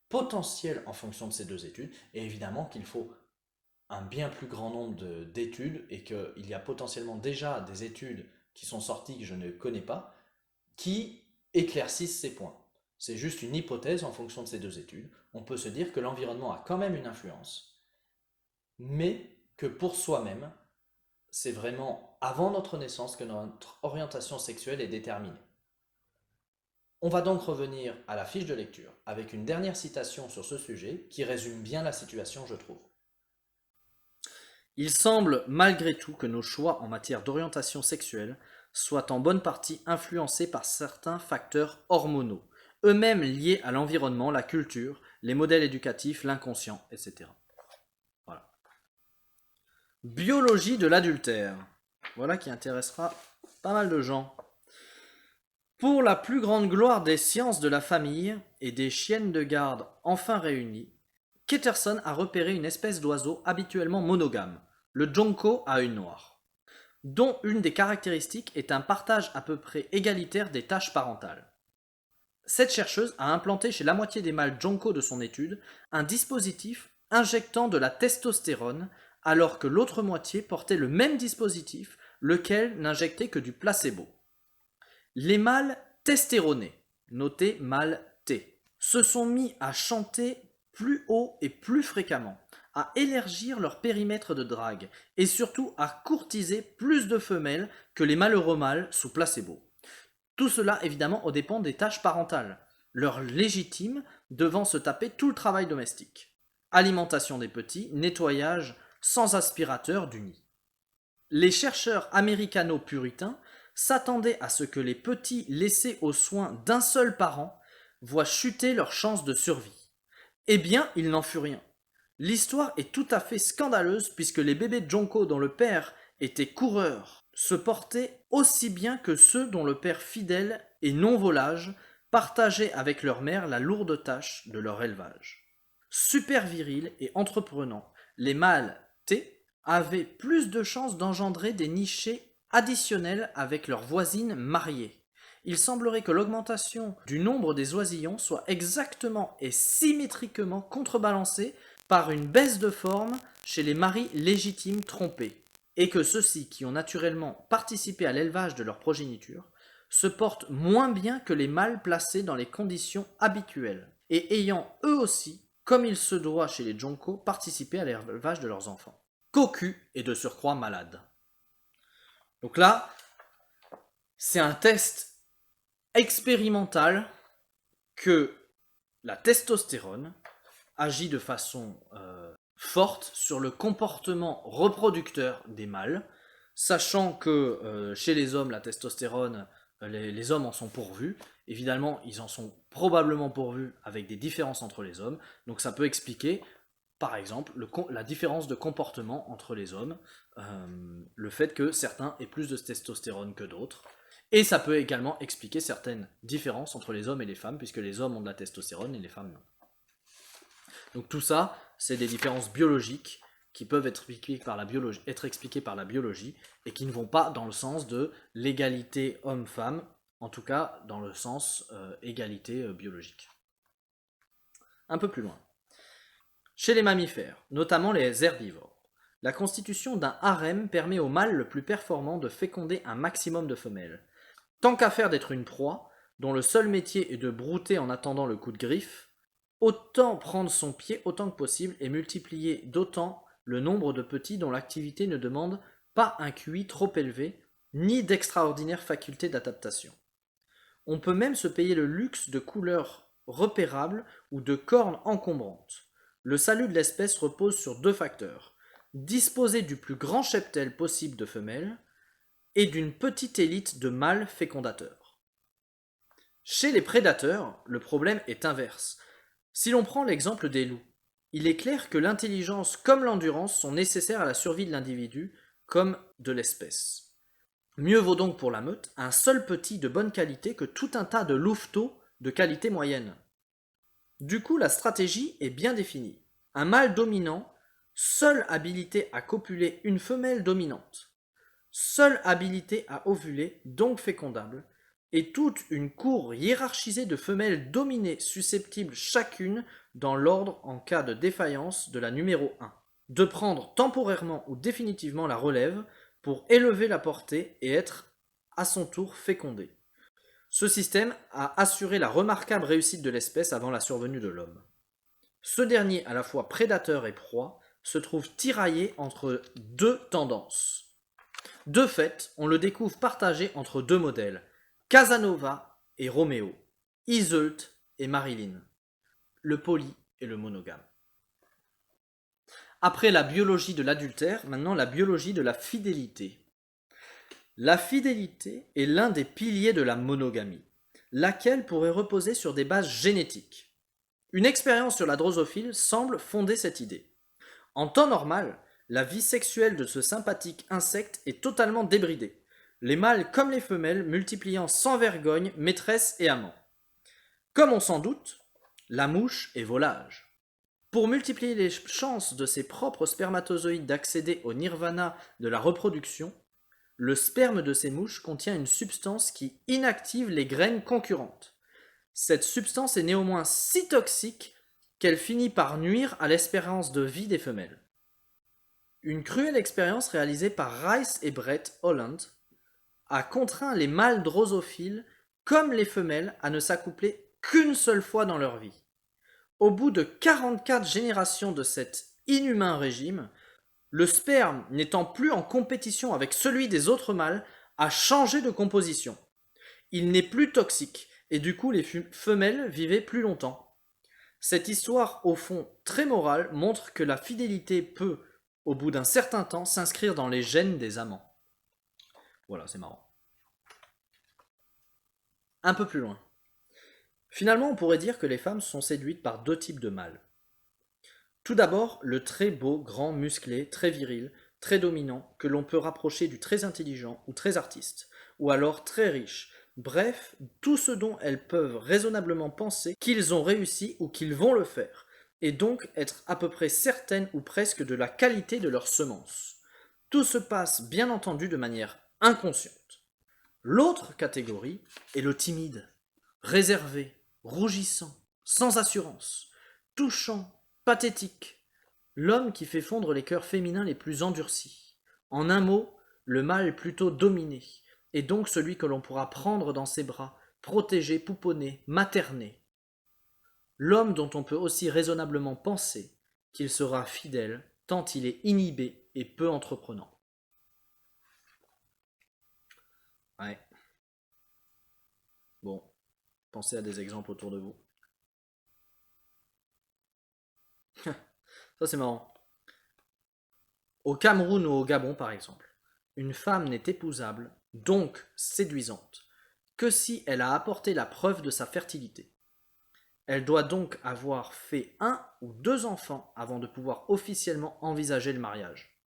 potentielle en fonction de ces deux études, et évidemment qu'il faut un bien plus grand nombre d'études, et qu'il y a potentiellement déjà des études qui sont sorties que je ne connais pas, qui éclaircissent ces points. C'est juste une hypothèse en fonction de ces deux études. On peut se dire que l'environnement a quand même une influence, mais que pour soi-même, c'est vraiment avant notre naissance que notre orientation sexuelle est déterminée. On va donc revenir à la fiche de lecture avec une dernière citation sur ce sujet qui résume bien la situation, je trouve. Il semble malgré tout que nos choix en matière d'orientation sexuelle soient en bonne partie influencés par certains facteurs hormonaux, eux-mêmes liés à l'environnement, la culture, les modèles éducatifs, l'inconscient, etc. Voilà. Biologie de l'adultère. Voilà qui intéressera pas mal de gens. Pour la plus grande gloire des sciences de la famille et des chiennes de garde enfin réunies, Ketterson a repéré une espèce d'oiseau habituellement monogame, le jonco à œil noir, dont une des caractéristiques est un partage à peu près égalitaire des tâches parentales. Cette chercheuse a implanté chez la moitié des mâles jonco de son étude un dispositif injectant de la testostérone, alors que l'autre moitié portait le même dispositif, lequel n'injectait que du placebo. Les mâles testéronés, noté mâle T, se sont mis à chanter plus haut et plus fréquemment, à élargir leur périmètre de drague et surtout à courtiser plus de femelles que les malheureux mâles sous placebo. Tout cela évidemment aux dépens des tâches parentales, leur légitime devant se taper tout le travail domestique. Alimentation des petits, nettoyage sans aspirateur du nid. Les chercheurs américano-puritains s'attendaient à ce que les petits laissés aux soins d'un seul parent voient chuter leurs chances de survie. Eh bien, il n'en fut rien. L'histoire est tout à fait scandaleuse puisque les bébés jonco dont le père était coureur se portaient aussi bien que ceux dont le père fidèle et non volage partageait avec leur mère la lourde tâche de leur élevage. Super virils et entreprenants, les mâles T avaient plus de chances d'engendrer des nichés additionnels avec leurs voisines mariées. Il semblerait que l'augmentation du nombre des oisillons soit exactement et symétriquement contrebalancée par une baisse de forme chez les maris légitimes trompés, et que ceux-ci qui ont naturellement participé à l'élevage de leur progéniture se portent moins bien que les mâles placés dans les conditions habituelles, et ayant eux aussi, comme il se doit chez les jonco, participé à l'élevage de leurs enfants. Cocu est de surcroît malade. Donc là, c'est un test expérimental que la testostérone agit de façon forte sur le comportement reproducteur des mâles, sachant que chez les hommes, la testostérone, les hommes en sont pourvus. Évidemment, ils en sont probablement pourvus avec des différences entre les hommes. Donc ça peut expliquer, par exemple, la différence de comportement entre les hommes, le fait que certains aient plus de testostérone que d'autres. Et ça peut également expliquer certaines différences entre les hommes et les femmes, puisque les hommes ont de la testostérone et les femmes non. Donc tout ça, c'est des différences biologiques qui peuvent être expliquées par la biologie et qui ne vont pas dans le sens de l'égalité homme-femme, en tout cas dans le sens égalité biologique. Un peu plus loin. Chez les mammifères, notamment les herbivores, la constitution d'un harem permet au mâle le plus performant de féconder un maximum de femelles. Tant qu'à faire d'être une proie, dont le seul métier est de brouter en attendant le coup de griffe, autant prendre son pied autant que possible et multiplier d'autant le nombre de petits dont l'activité ne demande pas un QI trop élevé, ni d'extraordinaires facultés d'adaptation. On peut même se payer le luxe de couleurs repérables ou de cornes encombrantes. Le salut de l'espèce repose sur 2 facteurs. Disposer du plus grand cheptel possible de femelles et d'une petite élite de mâles fécondateurs. Chez les prédateurs, le problème est inverse. Si l'on prend l'exemple des loups, il est clair que l'intelligence comme l'endurance sont nécessaires à la survie de l'individu comme de l'espèce. Mieux vaut donc pour la meute un seul petit de bonne qualité que tout un tas de louveteaux de qualité moyenne. Du coup, la stratégie est bien définie. Un mâle dominant, seule habilité à copuler une femelle dominante. Seule habilité à ovuler, donc fécondable, et toute une cour hiérarchisée de femelles dominées susceptibles chacune, dans l'ordre en cas de défaillance de la numéro 1, de prendre temporairement ou définitivement la relève pour élever la portée et être à son tour fécondée. Ce système a assuré la remarquable réussite de l'espèce avant la survenue de l'homme. Ce dernier, à la fois prédateur et proie, se trouve tiraillé entre 2 tendances. De fait, on le découvre partagé entre 2 modèles, Casanova et Roméo, Iseult et Marilyn, le poly et le monogame. Après la biologie de l'adultère, maintenant la biologie de la fidélité. La fidélité est l'un des piliers de la monogamie, laquelle pourrait reposer sur des bases génétiques. Une expérience sur la drosophile semble fonder cette idée. En temps normal, la vie sexuelle de ce sympathique insecte est totalement débridée, les mâles comme les femelles multipliant sans vergogne maîtresses et amants. Comme on s'en doute, la mouche est volage. Pour multiplier les chances de ses propres spermatozoïdes d'accéder au nirvana de la reproduction, le sperme de ces mouches contient une substance qui inactive les graines concurrentes. Cette substance est néanmoins si toxique qu'elle finit par nuire à l'espérance de vie des femelles. Une cruelle expérience réalisée par Rice et Brett Holland a contraint les mâles drosophiles comme les femelles à ne s'accoupler qu'une seule fois dans leur vie. Au bout de 44 générations de cet inhumain régime, le sperme n'étant plus en compétition avec celui des autres mâles a changé de composition. Il n'est plus toxique et du coup les femelles vivaient plus longtemps. Cette histoire au fond très morale montre que la fidélité peut, au bout d'un certain temps, s'inscrire dans les gènes des amants. Voilà, c'est marrant. Un peu plus loin. Finalement, on pourrait dire que les femmes sont séduites par 2 types de mâles. Tout d'abord, le très beau, grand, musclé, très viril, très dominant, que l'on peut rapprocher du très intelligent ou très artiste, ou alors très riche, bref, tout ce dont elles peuvent raisonnablement penser qu'ils ont réussi ou qu'ils vont le faire, et donc être à peu près certaines ou presque de la qualité de leurs semences. Tout se passe bien entendu de manière inconsciente. L'autre catégorie est le timide, réservé, rougissant, sans assurance, touchant, pathétique, l'homme qui fait fondre les cœurs féminins les plus endurcis. En un mot, le mâle plutôt dominé, et donc celui que l'on pourra prendre dans ses bras, protéger, pouponner, materner. L'homme dont on peut aussi raisonnablement penser qu'il sera fidèle tant il est inhibé et peu entreprenant. Ouais. Bon, pensez à des exemples autour de vous. Ça c'est marrant. Au Cameroun ou au Gabon par exemple, une femme n'est épousable, donc séduisante, que si elle a apporté la preuve de sa fertilité. Elle doit donc avoir fait 1 ou 2 enfants avant de pouvoir officiellement envisager le mariage.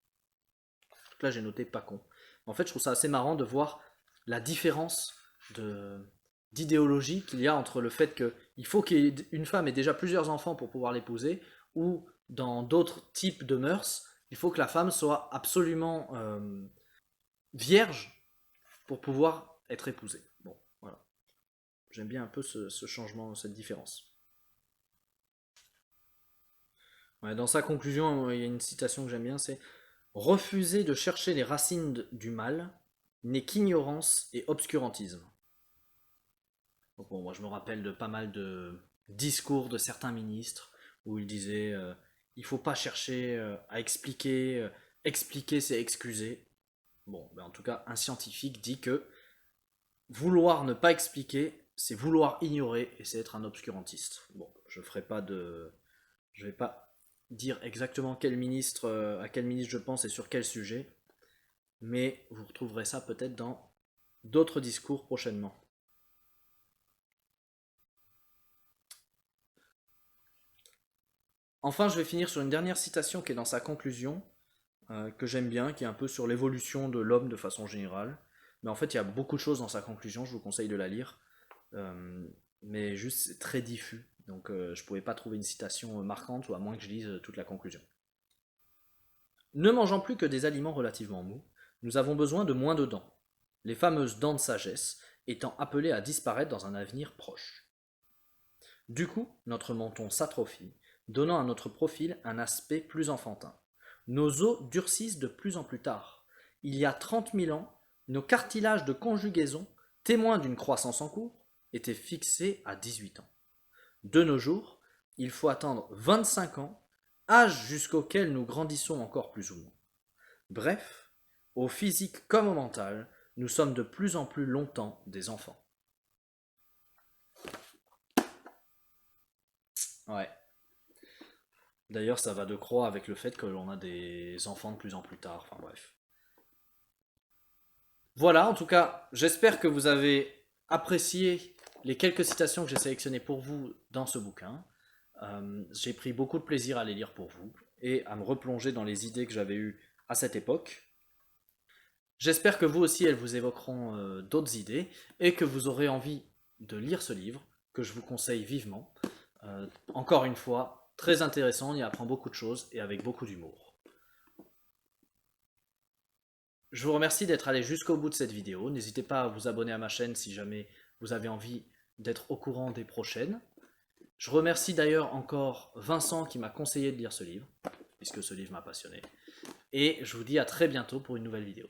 Donc là j'ai noté pas con. En fait je trouve ça assez marrant de voir la différence d'idéologie qu'il y a entre le fait qu'il faut qu'une femme ait déjà plusieurs enfants pour pouvoir l'épouser, ou dans d'autres types de mœurs, Il faut que la femme soit absolument vierge pour pouvoir être épousée. Bon, voilà. J'aime bien un peu ce changement, cette différence. Ouais, dans sa conclusion, il y a une citation que j'aime bien, c'est « Refuser de chercher les racines du mal n'est qu'ignorance et obscurantisme. » Donc bon, moi je me rappelle de pas mal de discours de certains ministres où ils disaient il faut pas chercher à expliquer, expliquer c'est excuser. Bon, ben en tout cas, un scientifique dit que vouloir ne pas expliquer, c'est vouloir ignorer et c'est être un obscurantiste. Bon, je ferai pas de, je vais pas dire exactement quel ministre, à quel ministre je pense et sur quel sujet, mais vous retrouverez ça peut-être dans d'autres discours prochainement. Enfin, je vais finir sur une dernière citation qui est dans sa conclusion, que j'aime bien, qui est un peu sur l'évolution de l'homme de façon générale. Mais en fait, il y a beaucoup de choses dans sa conclusion, je vous conseille de la lire. Mais juste, c'est très diffus. Donc, je ne pouvais pas trouver une citation marquante, ou à moins que je lise toute la conclusion. Ne mangeant plus que des aliments relativement mous, nous avons besoin de moins de dents, les fameuses dents de sagesse étant appelées à disparaître dans un avenir proche. Du coup, notre menton s'atrophie, donnant à notre profil un aspect plus enfantin. Nos os durcissent de plus en plus tard. Il y a 30 000 ans, nos cartilages de conjugaison, témoins d'une croissance en cours, étaient fixés à 18 ans. De nos jours, il faut attendre 25 ans, âge jusqu'auquel nous grandissons encore plus ou moins. Bref, au physique comme au mental, nous sommes de plus en plus longtemps des enfants. Ouais. D'ailleurs, ça va de croix avec le fait que l'on a des enfants de plus en plus tard. Enfin bref. Voilà, en tout cas, j'espère que vous avez apprécié les quelques citations que j'ai sélectionnées pour vous dans ce bouquin. J'ai pris beaucoup de plaisir à les lire pour vous et à me replonger dans les idées que j'avais eues à cette époque. J'espère que vous aussi, elles vous évoqueront d'autres idées et que vous aurez envie de lire ce livre, que je vous conseille vivement. Encore une fois, très intéressant, on y apprend beaucoup de choses et avec beaucoup d'humour. Je vous remercie d'être allé jusqu'au bout de cette vidéo. N'hésitez pas à vous abonner à ma chaîne si jamais vous avez envie d'être au courant des prochaines. Je remercie d'ailleurs encore Vincent qui m'a conseillé de lire ce livre, puisque ce livre m'a passionné. Et je vous dis à très bientôt pour une nouvelle vidéo.